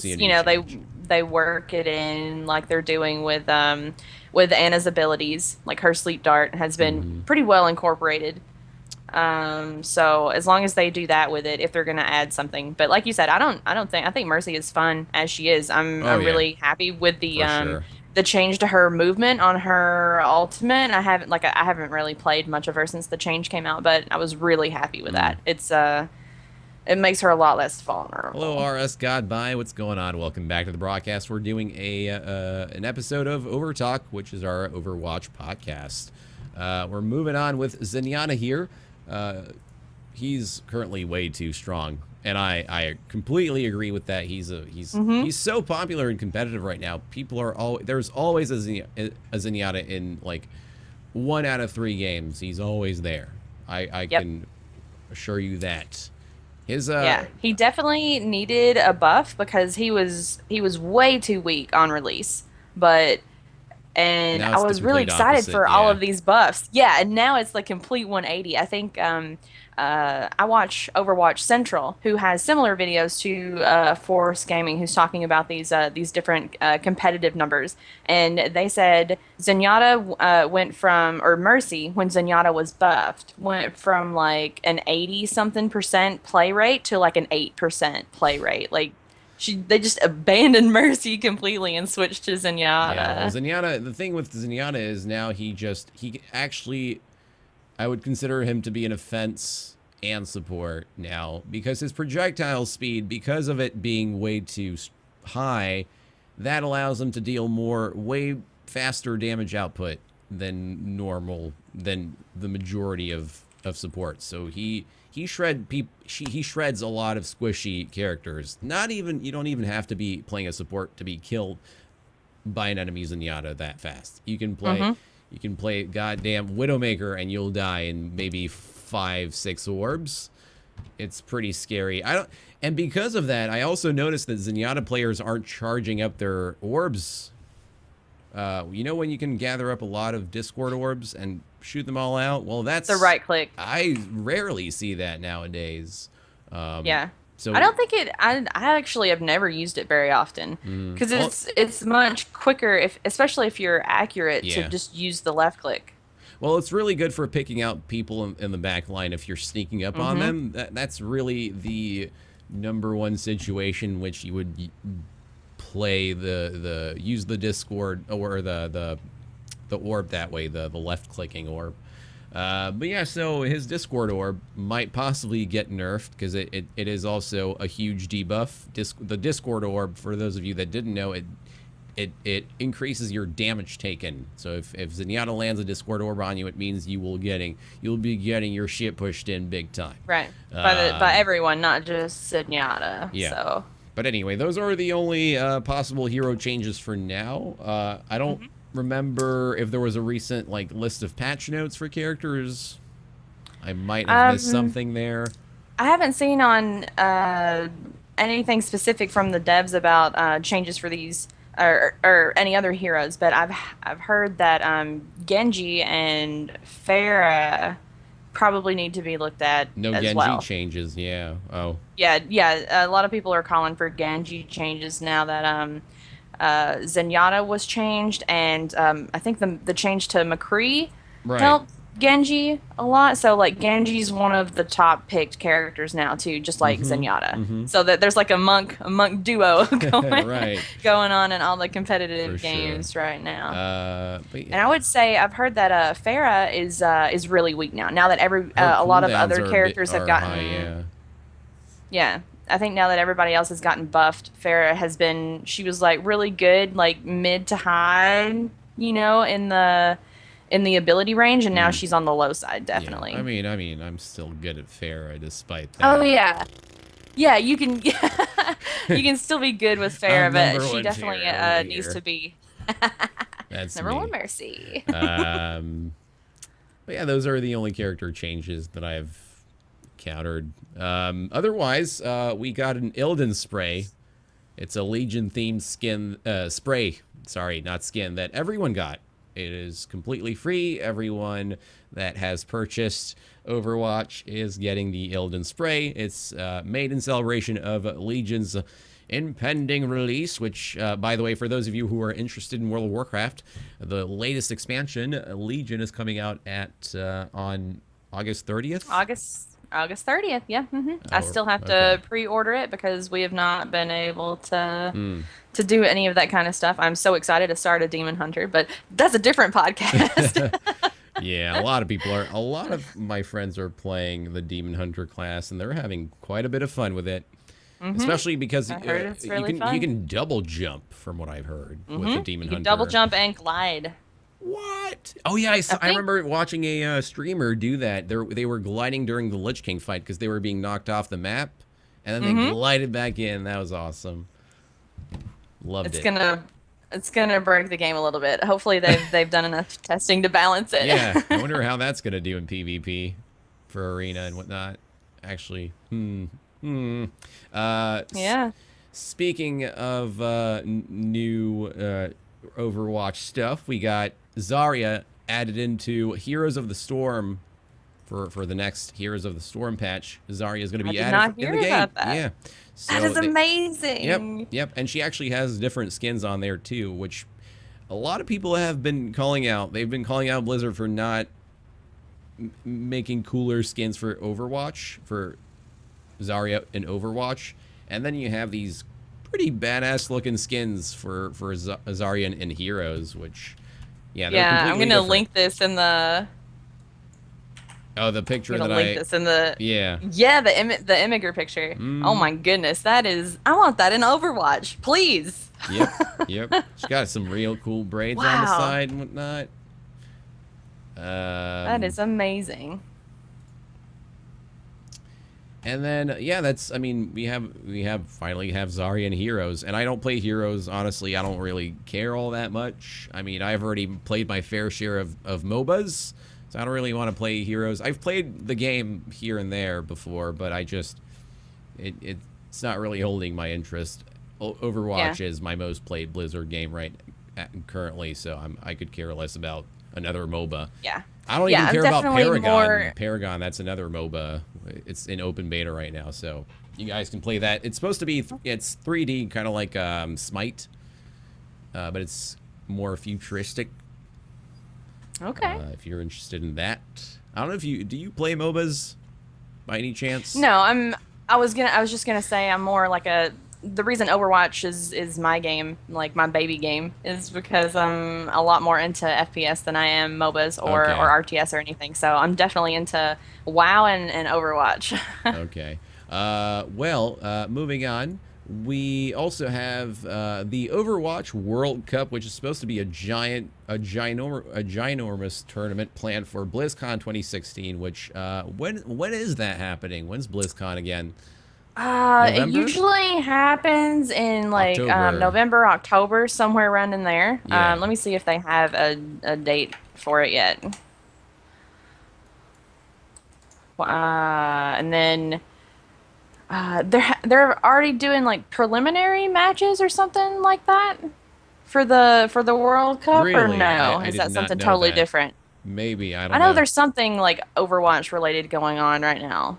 Speaker 2: they work it in like they're doing with Anna's abilities, like her sleep dart has been pretty well incorporated. So as long as they do that with it, if they're gonna add something, but like you said, I think Mercy is fun as she is. I'm really happy with the change to her movement on her ultimate. I haven't really played much of her since the change came out, but I was really happy with that. It makes her a lot less vulnerable.
Speaker 1: Hello, RS Godby. What's going on? Welcome back to the broadcast. We're doing an episode of Overtalk, which is our Overwatch podcast. We're moving on with Zenyatta here. He's currently way too strong, and I completely agree with that. He's so popular and competitive right now. There's always a Zenyatta in like 1 out of 3 games. He's always there. I can assure you that.
Speaker 2: He definitely needed a buff because he was way too weak on release, and I was really excited for all of these buffs. Yeah, and now it's the complete 180. I think I watch Overwatch Central, who has similar videos to Force Gaming, who's talking about these different competitive numbers, and they said Zenyatta went from, or Mercy, when Zenyatta was buffed, went from like an 80-something% play rate to like an 8% play rate. Like, they just abandoned Mercy completely and switched to Zenyatta.
Speaker 1: Yeah, well, Zenyatta, the thing with Zenyatta is now he actually, I would consider him to be an offense and support now, because his projectile speed, because of it being way too high, that allows him to deal way faster damage output than the majority of support. So he shreds a lot of squishy characters. You don't even have to be playing a support to be killed by an enemy Zenyatta that fast. You can play goddamn Widowmaker and you'll die in maybe 5-6 orbs. It's pretty scary. And because of that, I also noticed that Zenyatta players aren't charging up their orbs. You know when you can gather up a lot of Discord orbs and shoot them all out? Well, that's
Speaker 2: the right click.
Speaker 1: I rarely see that nowadays.
Speaker 2: Yeah. So I don't think I actually have never used it very often, because it's much quicker, especially if you're accurate, to just use the left click.
Speaker 1: Well, it's really good for picking out people in the back line if you're sneaking up on them. That's really the number one situation which you would play use the Discord or the orb that way, the left clicking orb. But yeah, so his Discord orb might possibly get nerfed because it is also a huge debuff. The Discord orb, for those of you that didn't know, it increases your damage taken. So if Zenyatta lands a Discord orb on you, it means you'll be getting your shit pushed in big time.
Speaker 2: Right. By everyone, not just Zenyatta.
Speaker 1: Yeah.
Speaker 2: So.
Speaker 1: But anyway, those are the only possible hero changes for now. I don't remember if there was a recent list of patch notes for characters. I might have missed something there.
Speaker 2: I haven't seen on anything specific from the devs about changes for these or any other heroes, but I've heard that Genji and Pharah probably need to be looked at
Speaker 1: no
Speaker 2: as
Speaker 1: Genji
Speaker 2: well.
Speaker 1: changes, yeah. Oh.
Speaker 2: Yeah. A lot of people are calling for Genji changes now that Zenyatta was changed, and I think the change to McCree helped Genji a lot. So Genji's one of the top picked characters now too, just like Zenyatta. So that there's a monk duo going on in all the competitive games right now. And I would say I've heard that Pharah is really weak now. Now that a lot of other characters have gotten
Speaker 1: high,
Speaker 2: yeah. I think now that everybody else has gotten buffed, Pharah she was really good, mid to high, in the ability range, and now she's on the low side, definitely.
Speaker 1: Yeah. I mean, I'm still good at Pharah despite that.
Speaker 2: Oh yeah, yeah. You can you can still be good with Pharah, but she definitely needs to be.
Speaker 1: That's
Speaker 2: number one, Mercy.
Speaker 1: But yeah, those are the only character changes that I've countered. Otherwise, we got an Illidan spray. It's a Legion themed skin spray. Sorry, not skin, that everyone got. It is completely free. Everyone that has purchased Overwatch is getting the Illidan spray. It's made in celebration of Legion's impending release, which, by the way, for those of you who are interested in World of Warcraft, the latest expansion, Legion, is coming out on August 30th.
Speaker 2: August 30th, yeah. I still have to pre-order it because we have not been able to do any of that kind of stuff. I'm so excited to start a Demon Hunter, but that's a different podcast.
Speaker 1: Yeah, a lot of my friends are playing the Demon Hunter class, and they're having quite a bit of fun with it. Especially because
Speaker 2: I heard it's really fun.
Speaker 1: You can double jump, from what I've heard, with the Demon Hunter.
Speaker 2: You can double jump and glide.
Speaker 1: What? Oh yeah, I remember watching a streamer do that. They were gliding during the Lich King fight because they were being knocked off the map, and then they glided back in. That was awesome. Loved it.
Speaker 2: It's gonna break the game a little bit. Hopefully they've done enough testing to balance it.
Speaker 1: Yeah, I wonder how that's gonna do in PvP for arena and whatnot. Actually,
Speaker 2: yeah.
Speaker 1: Speaking of new Overwatch stuff, we got Zarya added into Heroes of the Storm for the next Heroes of the Storm patch. Zarya is going to be added in the game.
Speaker 2: About that.
Speaker 1: Yeah, so
Speaker 2: that is amazing.
Speaker 1: Yep, and she actually has different skins on there too, which a lot of people have been calling out. They've been calling out Blizzard for not making cooler skins for Overwatch, for Zarya in Overwatch, and then you have these pretty badass looking skins for Zarya in Heroes, which they're
Speaker 2: I'm gonna
Speaker 1: different.
Speaker 2: link this in the
Speaker 1: the picture that
Speaker 2: link this in the
Speaker 1: the
Speaker 2: Immigrant picture. Oh my goodness, I want that in Overwatch, please.
Speaker 1: Yep. She's got some real cool braids on the side and whatnot.
Speaker 2: That is amazing.
Speaker 1: And then we finally have Zarya in Heroes, and I don't play Heroes, honestly. I don't really care all that much. I mean, I've already played my fair share of MOBAs, so I don't really want to play Heroes. I've played the game here and there before, but it's not really holding my interest. Overwatch is my most played Blizzard game currently, so I could care less about another MOBA.
Speaker 2: Yeah.
Speaker 1: I don't even care about Paragon. Paragon, that's another MOBA. It's in open beta right now, so you guys can play that. It's supposed to be, it's 3D, kind of like Smite, but it's more futuristic.
Speaker 2: Okay.
Speaker 1: If you're interested in that. I don't know if do you play MOBAs by any chance?
Speaker 2: No, I was just gonna say I'm more like the reason Overwatch is my game, like my baby game, is because I'm a lot more into FPS than I am MOBAs or
Speaker 1: Okay.
Speaker 2: RTS or anything. So I'm definitely into WoW and Overwatch.
Speaker 1: Okay. Moving on. We also have the Overwatch World Cup, which is supposed to be a ginormous tournament planned for BlizzCon 2016. Which when is that happening? When's BlizzCon again?
Speaker 2: It
Speaker 1: November?
Speaker 2: usually happens in like
Speaker 1: October.
Speaker 2: November, October, somewhere around in there.
Speaker 1: Yeah.
Speaker 2: Let me see if they have a date for it yet. And then they're already doing like preliminary matches or something like that for the World Cup, or
Speaker 1: Really?
Speaker 2: no?
Speaker 1: I
Speaker 2: Is
Speaker 1: did
Speaker 2: that
Speaker 1: not
Speaker 2: something
Speaker 1: know
Speaker 2: totally
Speaker 1: that.
Speaker 2: different?
Speaker 1: Maybe. I
Speaker 2: I
Speaker 1: don't
Speaker 2: know
Speaker 1: know.
Speaker 2: there's something like Overwatch related going on right now.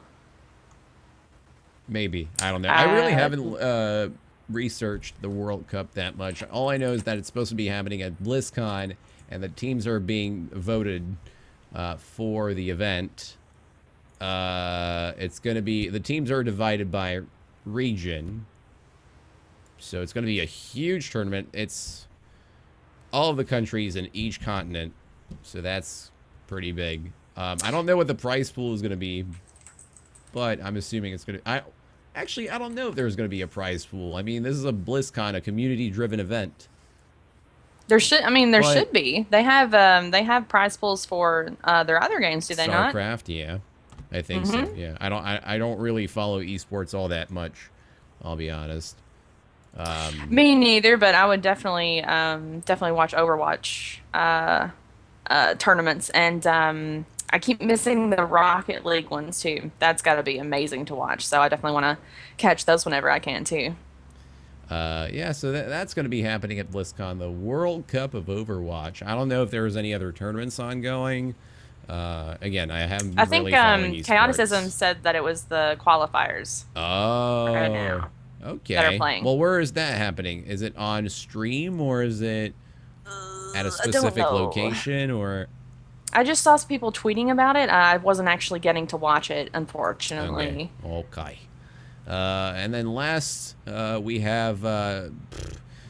Speaker 1: Maybe. I don't know. I really
Speaker 2: Let's
Speaker 1: haven't
Speaker 2: see.
Speaker 1: researched the World Cup that much. All I know is that it's supposed to be happening at BlizzCon, and the teams are being voted for the event. It's going to be... The teams are divided by region. So it's going to be a huge tournament. It's all of the countries in each continent. So that's pretty big. I don't know what the prize pool is going to be, but I'm assuming it's going to... Actually, I don't know if there's going to be a prize pool. I mean, this is a BlizzCon, a community-driven event.
Speaker 2: There
Speaker 1: But
Speaker 2: should be. They have prize pools for their other games, do they not?
Speaker 1: StarCraft, yeah. I think so,
Speaker 2: Mm-hmm.
Speaker 1: yeah. I don't really follow esports all that much, I'll be honest.
Speaker 2: Me neither, but I would definitely watch Overwatch tournaments, and I keep missing the Rocket League ones too. That's got to be amazing to watch. So I definitely want to catch those whenever I can too.
Speaker 1: Yeah, so that's going to be happening at BlizzCon, the World Cup of Overwatch. I don't know if there's any other tournaments ongoing. Again, I haven't
Speaker 2: I
Speaker 1: been
Speaker 2: think
Speaker 1: really following
Speaker 2: Chaoticism
Speaker 1: esports.
Speaker 2: said that it was the qualifiers right
Speaker 1: Oh,
Speaker 2: now that are
Speaker 1: okay.
Speaker 2: playing.
Speaker 1: Well, where is that happening? Is it on stream or is it at a
Speaker 2: I don't
Speaker 1: specific
Speaker 2: know.
Speaker 1: location or...
Speaker 2: I just saw some people tweeting about it. I wasn't actually getting to watch it,
Speaker 1: Okay,
Speaker 2: unfortunately.
Speaker 1: okay. And then last, we have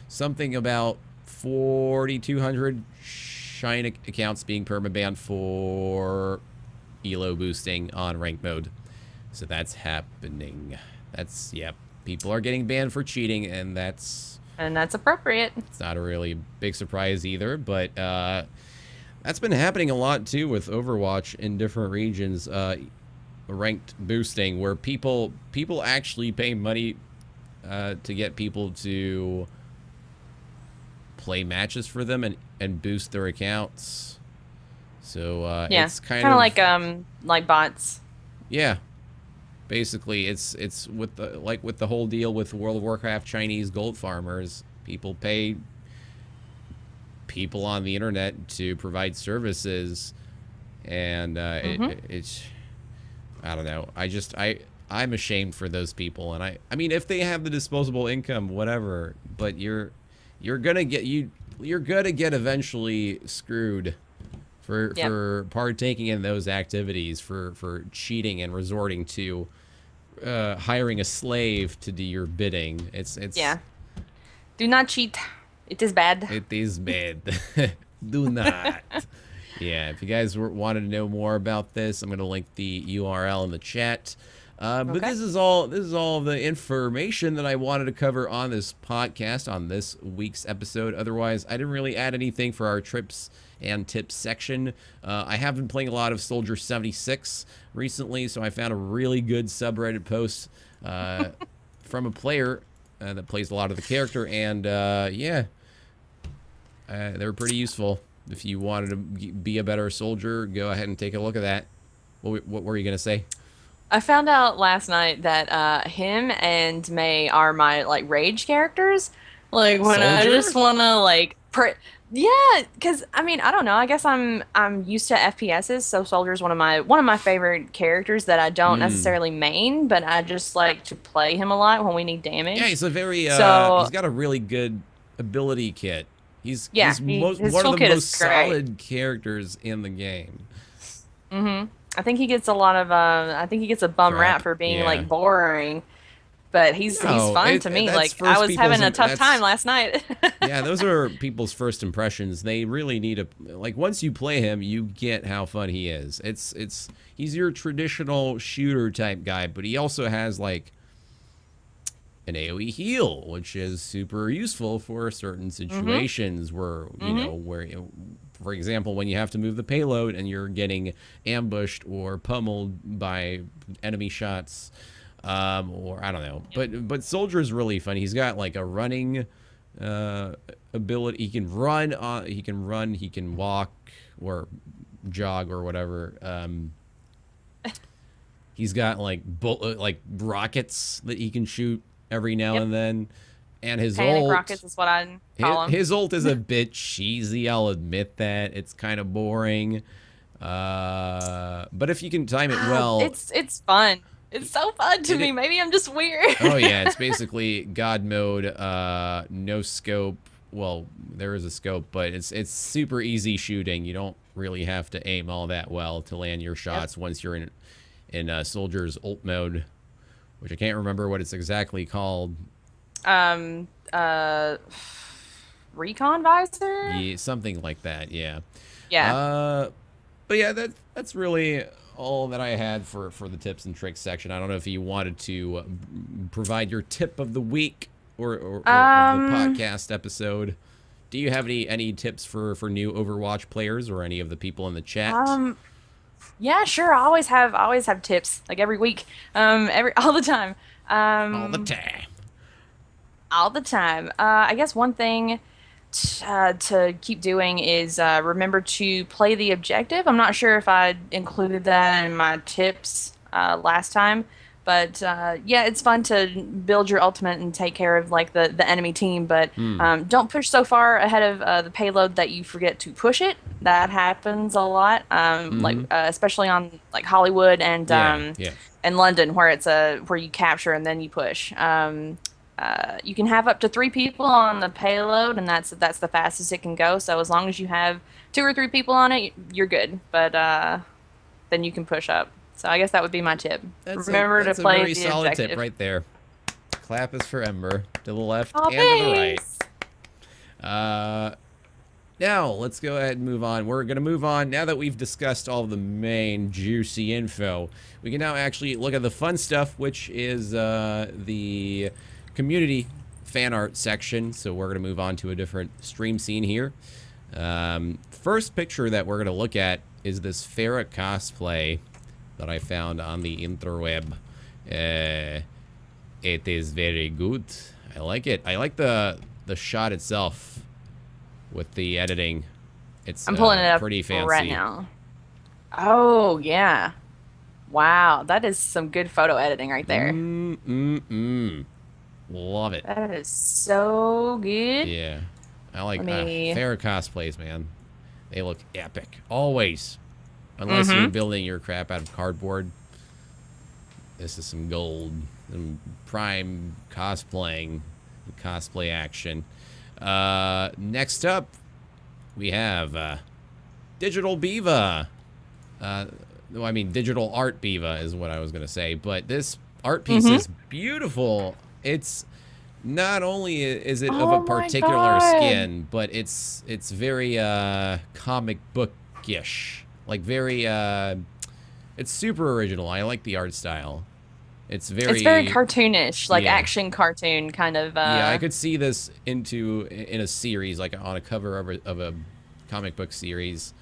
Speaker 1: something about 4,200 Shine accounts being permabanned for elo boosting on rank mode. So that's happening. That's, yep. People are getting banned for cheating, and that's...
Speaker 2: And that's appropriate.
Speaker 1: It's not a really big surprise either, but that's been happening a lot too with Overwatch in different regions. Ranked boosting, where people actually pay money to get people to play matches for them and boost their accounts. So
Speaker 2: Yeah,
Speaker 1: it's kind
Speaker 2: kind of
Speaker 1: of...
Speaker 2: like bots.
Speaker 1: Yeah, basically it's with the with the whole deal with World of Warcraft Chinese gold farmers. People pay people on the internet to provide services, and
Speaker 2: Hmm.
Speaker 1: it's... I don't know. I'm ashamed for those people, and I mean, if they have the disposable income, whatever. But you're gonna get eventually screwed
Speaker 2: Yep.
Speaker 1: for partaking in those activities, for cheating and resorting to hiring a slave to do your bidding.
Speaker 2: Yeah. Do not cheat. It is bad.
Speaker 1: It is bad. Do not. Yeah, if you guys wanted to know more about this, I'm going to link the URL in the chat. But
Speaker 2: Okay.
Speaker 1: this is all the information that I wanted to cover on this podcast, on this week's episode. Otherwise, I didn't really add anything for our trips and tips section. I have been playing a lot of Soldier 76 recently, so I found a really good subreddit post from a player that plays a lot of the character, and yeah, they were pretty useful. If you wanted to be a better soldier, go ahead and take a look at that. What were you going to say?
Speaker 2: I found out last night that him and May are my like rage characters. Like when I just
Speaker 1: Soldier?
Speaker 2: wanna like yeah, because I mean I don't know. I guess I'm used to FPSs, so Soldier's one of my favorite characters that I don't
Speaker 1: Hmm.
Speaker 2: necessarily main, but I just like to play him a lot when we need
Speaker 1: Yeah,
Speaker 2: damage.
Speaker 1: he's a very,
Speaker 2: So
Speaker 1: he's got a really good ability kit.
Speaker 2: Yeah,
Speaker 1: he's
Speaker 2: his
Speaker 1: one of the
Speaker 2: toolkit
Speaker 1: most
Speaker 2: is great.
Speaker 1: solid characters in the game.
Speaker 2: I think he gets a lot of I think he gets a bum rap
Speaker 1: Crap.
Speaker 2: for being
Speaker 1: Yeah.
Speaker 2: like boring, but he's
Speaker 1: No,
Speaker 2: fun to me.
Speaker 1: that's
Speaker 2: Like I
Speaker 1: first
Speaker 2: was
Speaker 1: people's
Speaker 2: having a tough time
Speaker 1: that's
Speaker 2: last night.
Speaker 1: yeah, those are people's first impressions. They really need a like once you play him, you get how fun he is. It's he's your traditional shooter type guy, but he also has like an AoE heal, which is super useful for certain situations where, you know, where, for example, when you have to move the payload and you're getting ambushed or pummeled by enemy shots, or I don't know. But Soldier is really fun. He's got like a running ability. He can run, he can walk or jog or whatever. He's got like like rockets that he can shoot every now
Speaker 2: Yep,
Speaker 1: and then, and his
Speaker 2: panic
Speaker 1: ult
Speaker 2: rockets is what I call him.
Speaker 1: his ult is a bit cheesy, I'll admit that. It's kind of boring, but if you can time it well.
Speaker 2: It's fun. It's so fun to me. Maybe I'm just weird.
Speaker 1: Oh yeah, it's basically god mode, no scope. Well, there is a scope, but it's super easy shooting. You don't really have to aim all that well to land your shots once you're in Soldier's ult mode, which I can't remember what it's exactly called.
Speaker 2: Um, uh, Recon visor.
Speaker 1: Yeah, something like that. Yeah.
Speaker 2: Yeah.
Speaker 1: But yeah, that's really all that I had for the tips and tricks section. I don't know if you wanted to provide your tip of the week or of the podcast episode. Do you have any tips for new Overwatch players or any of the people in the chat?
Speaker 2: Yeah, sure. I always have tips like every week, all the time.
Speaker 1: All the time.
Speaker 2: All the time. I guess one thing to keep doing is remember to play the objective. I'm not sure if I included that in my tips last time, but yeah, it's fun to build your ultimate and take care of like the enemy team. But don't push so far ahead of the payload that you forget to push it. That happens a lot, like especially on like Hollywood and and London, where it's where you capture and then you push. You can have up to 3 people on the payload, and that's the fastest it can go. So as long as you have 2 or 3 people on it, you're good. But then you can push up. So I guess that would be my tip. Remember to play the objective. That's a very solid tip
Speaker 1: right there. Clap is for Ember. To the left
Speaker 2: and
Speaker 1: to the right. Now, let's go ahead and move on. We're going to move on. Now that we've discussed all the main juicy info, we can now actually look at the fun stuff, which is the community fan art section. So we're going to move on to a different stream scene here. First picture that we're going to look at is this Farah cosplay that I found on the interweb. It is very good. I like it. I like the shot itself with the editing. I'm pulling it up pretty fancy
Speaker 2: right now. Oh yeah, wow, that is some good photo editing right there.
Speaker 1: Love it.
Speaker 2: That is so good.
Speaker 1: Yeah, I like Farah cosplays, man. They look epic always, unless you're building your crap out of cardboard. This is some gold, some prime cosplaying, cosplay action. Next up, we have Digital Biva. I mean, Digital Art Biva is what I was going to say. But this art piece is beautiful. It's not only is it of a particular skin, but it's very comic bookish. Like very, it's super original. I like the art style. It's very cartoonish, like action cartoon kind of. Yeah, I could see this in a series, like on a cover of a comic book series.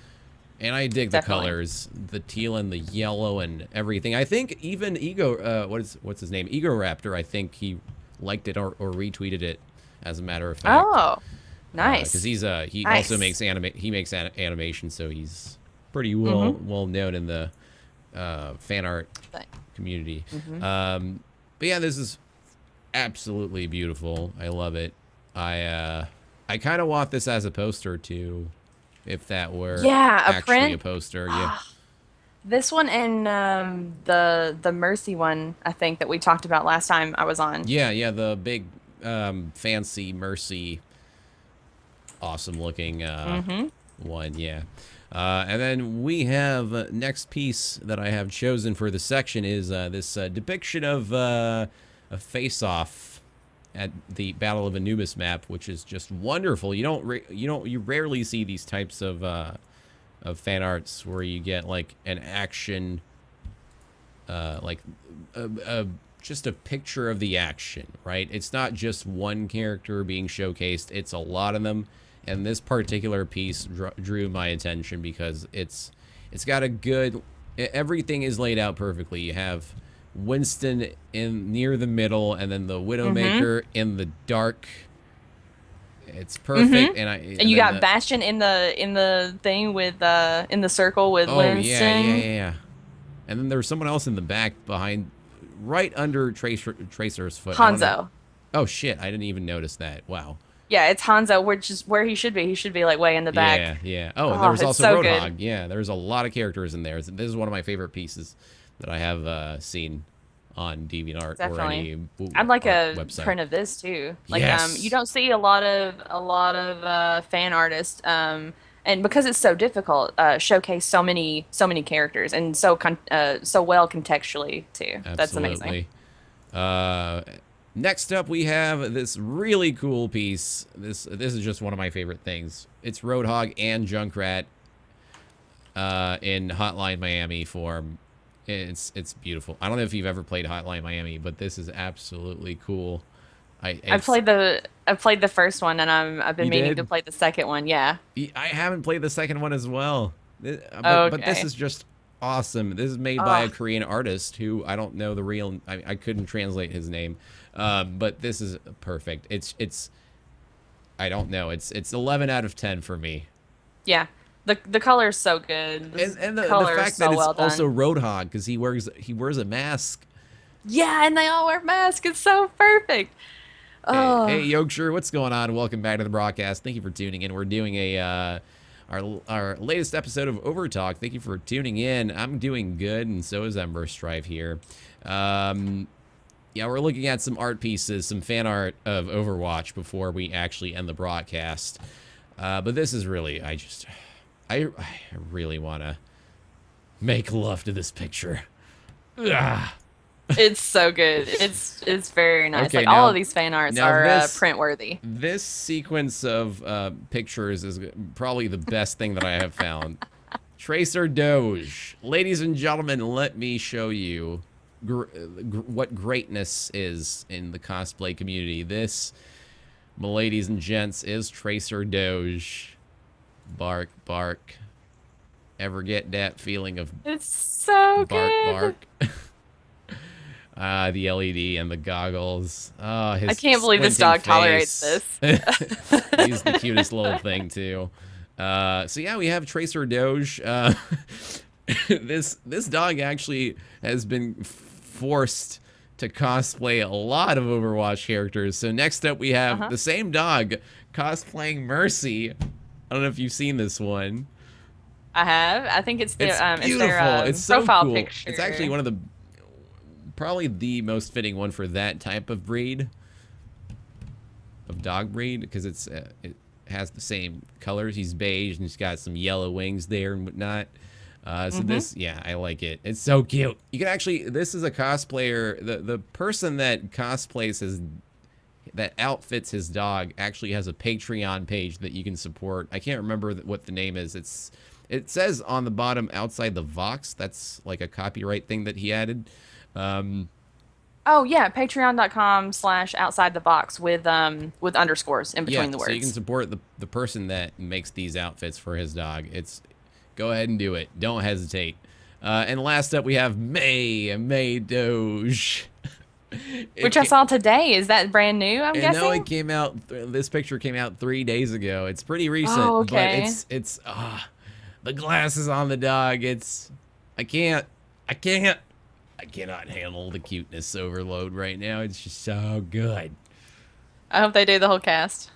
Speaker 1: And I dig the colors, the teal and the yellow and everything. I think even what's his name? Ego Raptor, I think he liked it or retweeted it, as a matter of fact.
Speaker 2: Oh, nice.
Speaker 1: Because he also makes animation, so he's pretty well known in the fan art community. But yeah, this is absolutely beautiful. I love it. I kind of want this as a poster too, if that were actually a poster. Yeah.
Speaker 2: This one and the Mercy one, I think, that we talked about last time I was on.
Speaker 1: Yeah, the big fancy Mercy awesome looking one, yeah. And then we have next piece that I have chosen for the section is this depiction of a face-off at the Battle of Anubis map, which is just wonderful. You rarely see these types of fan arts where you get like an action, like just a picture of the action, right? It's not just one character being showcased; it's a lot of them. And this particular piece drew my attention because it's got a good. Everything is laid out perfectly. You have Winston in near the middle, and then the Widowmaker in the dark. It's perfect, and
Speaker 2: you got Bastion in the thing with in the circle with Winston.
Speaker 1: Yeah. And then there's someone else in the back behind, right under Tracer's foot.
Speaker 2: Hanzo.
Speaker 1: Oh shit! I didn't even notice that. Wow.
Speaker 2: Yeah, it's Hanzo, which is where he should be. He should be like way in the back.
Speaker 1: Yeah. Oh, and there was also
Speaker 2: so
Speaker 1: Roadhog.
Speaker 2: good.
Speaker 1: Yeah, there's a lot of characters in there. This is one of my favorite pieces that I have seen on DeviantArt or any
Speaker 2: I'd like a
Speaker 1: website.
Speaker 2: print of this too. Like
Speaker 1: Yes.
Speaker 2: you don't see a lot of fan artists and because it's so difficult showcase so many characters and so well contextually too.
Speaker 1: Absolutely.
Speaker 2: That's amazing.
Speaker 1: Next up, we have this really cool piece. This is just one of my favorite things. It's Roadhog and Junkrat in Hotline Miami form. It's beautiful. I don't know if you've ever played Hotline Miami, but this is absolutely cool.
Speaker 2: I've played the first one, and I've been meaning to play the second one. Yeah.
Speaker 1: I haven't played the second one as well, but this is just awesome. This is made by a Korean artist who I don't know the real. I couldn't translate his name, but this is perfect. It's I don't know. It's 11 out of 10 for me.
Speaker 2: Yeah. The color is so good.
Speaker 1: And the fact that it's also Roadhog because he wears a mask.
Speaker 2: Yeah, and they all wear masks. It's so perfect. Oh.
Speaker 1: Hey, Yorkshire, what's going on? Welcome back to the broadcast. Thank you for tuning in. We're doing our latest episode of Overtalk. Thank you for tuning in. I'm doing good, and so is Ember Strive here. Yeah, we're looking at some art pieces, some fan art of Overwatch before we actually end the broadcast. But this is really, I really want to make love to this picture. Ah.
Speaker 2: It's so good. It's very nice.
Speaker 1: Okay,
Speaker 2: like
Speaker 1: now,
Speaker 2: all of these fan arts are print worthy.
Speaker 1: This sequence of pictures is probably the best thing that I have found. Tracer Doge. Ladies and gentlemen, let me show you what greatness is in the cosplay community. This, my ladies and gents, is Tracer Doge. Bark, bark. Ever get that feeling of
Speaker 2: it's so
Speaker 1: bark,
Speaker 2: good.
Speaker 1: bark? The LED and the goggles. Oh, his
Speaker 2: I can't believe this dog tolerates this.
Speaker 1: He's the cutest little thing too. So yeah, we have Tracer Doge. This dog actually has been forced to cosplay a lot of Overwatch characters. So next up we have the same dog cosplaying Mercy. I don't know if you've seen this one.
Speaker 2: I have. I think it's their
Speaker 1: beautiful. It's so
Speaker 2: profile
Speaker 1: cool.
Speaker 2: picture.
Speaker 1: It's actually one of the probably the most fitting one for that type of breed of dog breed because it has the same colors. He's beige and he's got some yellow wings there and whatnot. So this, yeah, I like it. It's so cute. You can actually, this is a cosplayer. The person that cosplays that outfits his dog actually has a Patreon page that you can support. I can't remember what the name is. It says on the bottom outside the Vox. That's like a copyright thing that he added.
Speaker 2: Oh yeah, patreon.com/outside the box with underscores in between the words.
Speaker 1: So you can support the person that makes these outfits for his dog. Go ahead and do it. Don't hesitate. And last up we have May Doge.
Speaker 2: Which I saw today. Is that brand new, I'm guessing?
Speaker 1: No, it came out, this picture came out 3 days ago. It's pretty recent,
Speaker 2: oh, okay.
Speaker 1: But it's the glasses on the dog. I cannot handle the cuteness overload right now. It's just so good.
Speaker 2: I hope they do the whole cast.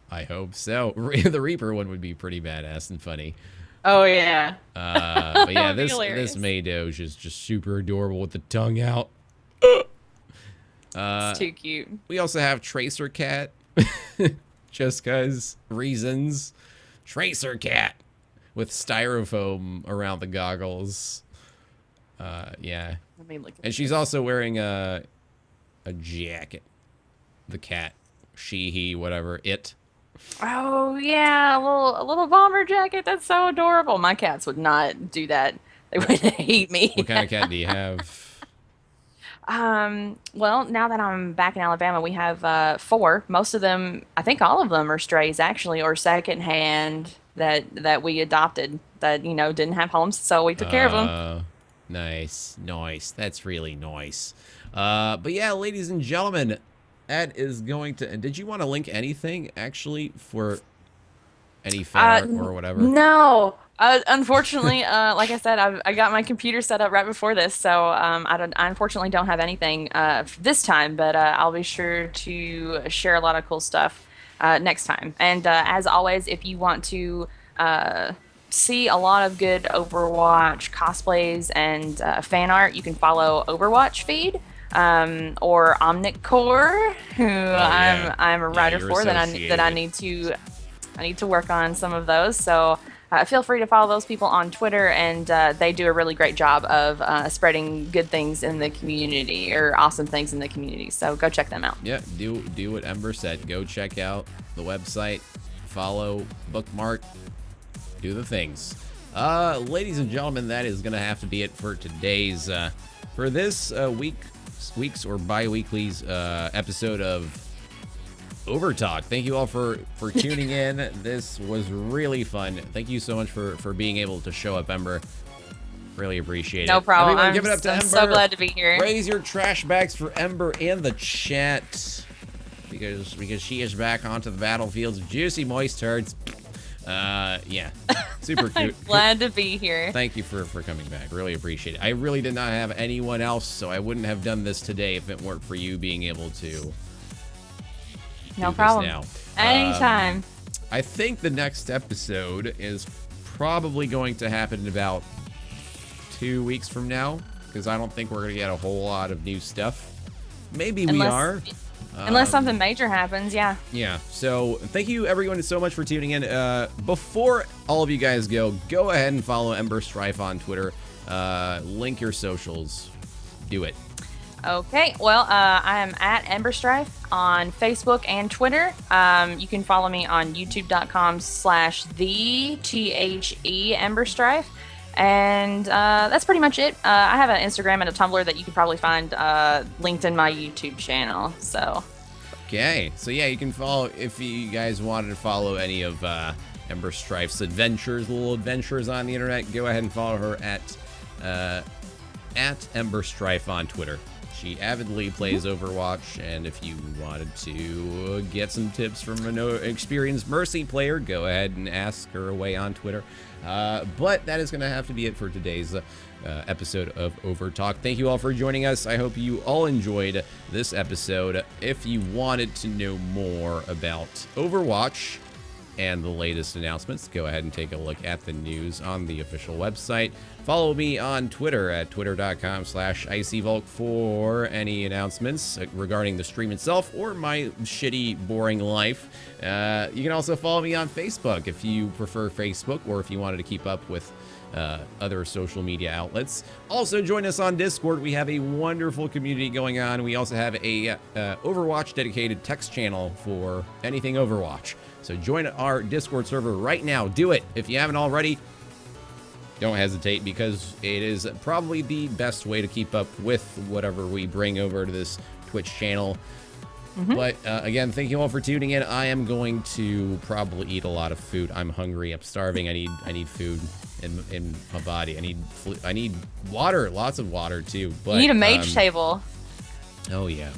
Speaker 1: I hope so. The Reaper one would be pretty badass and funny.
Speaker 2: Oh yeah.
Speaker 1: But yeah, this May Doge is just super adorable with the tongue out.
Speaker 2: It's too cute.
Speaker 1: We also have Tracer Cat. just cause reasons. Tracer cat with styrofoam around the goggles. Yeah.
Speaker 2: Let me look at
Speaker 1: And she's also wearing a jacket. The cat. She, he, whatever. It.
Speaker 2: Oh yeah, a little bomber jacket. That's so adorable. My cats would not do that. They would hate me.
Speaker 1: What kind of cat do you have?
Speaker 2: Well, now that I'm back in Alabama, we have 4. Most of them, I think all of them are strays actually, or secondhand that we adopted that, didn't have homes, so we took care of them.
Speaker 1: Nice. That's really nice. But yeah, ladies and gentlemen, that is going to... Did you want to link anything, actually, for any fan art or whatever?
Speaker 2: No. Unfortunately, like I said, I got my computer set up right before this, so I unfortunately don't have anything this time, but I'll be sure to share a lot of cool stuff next time. And as always, if you want to see a lot of good Overwatch cosplays and fan art, you can follow Overwatch feed. Or Omnicore, who I'm a writer for that I need to work on some of those. So feel free to follow those people on Twitter, and they do a really great job of spreading good things in the community or awesome things in the community. So go check them out.
Speaker 1: Yeah, do what Ember said. Go check out the website, follow, bookmark, do the things. Ladies and gentlemen, that is gonna have to be it for today's for this week's or bi-weekly's episode of Overtalk. Thank you all for tuning in. This was really fun. Thank you so much for being able to show up, Ember. Really appreciate it.
Speaker 2: No problem.
Speaker 1: Everyone, give it up to Ember.
Speaker 2: I'm so glad to be here.
Speaker 1: Raise your trash bags for Ember in the chat because she is back onto the battlefields of juicy moist turds. Yeah, super cute.
Speaker 2: I'm glad to be here.
Speaker 1: Thank you for coming back. Really appreciate it. I really did not have anyone else, so I wouldn't have done this today if it weren't for you being able to.
Speaker 2: No problem.
Speaker 1: Now.
Speaker 2: Anytime.
Speaker 1: I think the next episode is probably going to happen in about 2 weeks from now, because I don't think we're going to get a whole lot of new stuff. Maybe we are.
Speaker 2: Unless something major happens, yeah.
Speaker 1: Yeah, so thank you everyone so much for tuning in. Before all of you guys go ahead and follow Ember Strife on Twitter. Link your socials. Do it.
Speaker 2: Okay, well, I am at Ember Strife on Facebook and Twitter. You can follow me on youtube.com/the Ember Strife. And that's pretty much it. I have an Instagram and a Tumblr that you could probably find linked in my YouTube channel. So.
Speaker 1: Okay, so yeah, you can follow if you guys wanted to follow any of Ember Strife's little adventures on the internet. Go ahead and follow her at Ember Strife on Twitter. She avidly plays Overwatch, and if you wanted to get some tips from an experienced Mercy player, go ahead and ask her away on Twitter. But that is going to have to be it for today's episode of Overtalk. Thank you all for joining us. I hope you all enjoyed this episode. If you wanted to know more about Overwatch and the latest announcements, go ahead and take a look at the news on the official website. Follow me on Twitter at twitter.com/IcyVolk for any announcements regarding the stream itself or my shitty, boring life. You can also follow me on Facebook if you prefer Facebook, or if you wanted to keep up with other social media outlets. Also join us on Discord. We have a wonderful community going on. We also have a Overwatch dedicated text channel for anything Overwatch. So join our Discord server right now. Do it. If you haven't already, don't hesitate, because it is probably the best way to keep up with whatever we bring over to this Twitch channel. But again, thank you all for tuning in. I am going to probably eat a lot of food. I'm hungry. I'm starving. I need food in my body. I need water. Lots of water too. But
Speaker 2: you need a mage table.
Speaker 1: Oh yeah.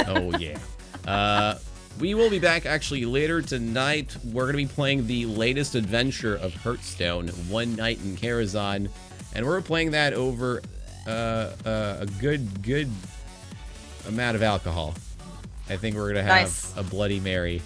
Speaker 1: Oh yeah. We will be back actually later tonight. We're going to be playing the latest adventure of Hearthstone, One Night in Karazhan, and we're playing that over a good amount of alcohol. I think we're going to have a Bloody Mary.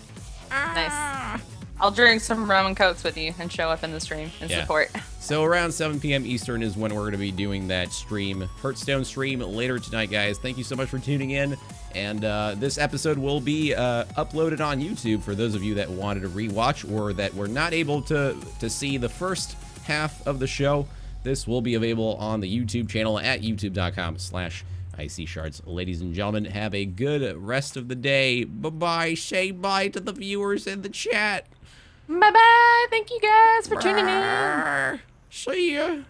Speaker 2: Nice. I'll drink some rum and cokes with you and show up in the stream and support.
Speaker 1: So around 7 p.m. Eastern is when we're going to be doing that stream, Hearthstone stream later tonight, guys. Thank you so much for tuning in. And this episode will be uploaded on YouTube for those of you that wanted to rewatch or that were not able to see the first half of the show. This will be available on the YouTube channel at youtube.com/ICShards. Ladies and gentlemen, have a good rest of the day. Bye-bye. Say bye to the viewers in the chat.
Speaker 2: Bye-bye. Thank you guys for tuning in.
Speaker 1: See ya.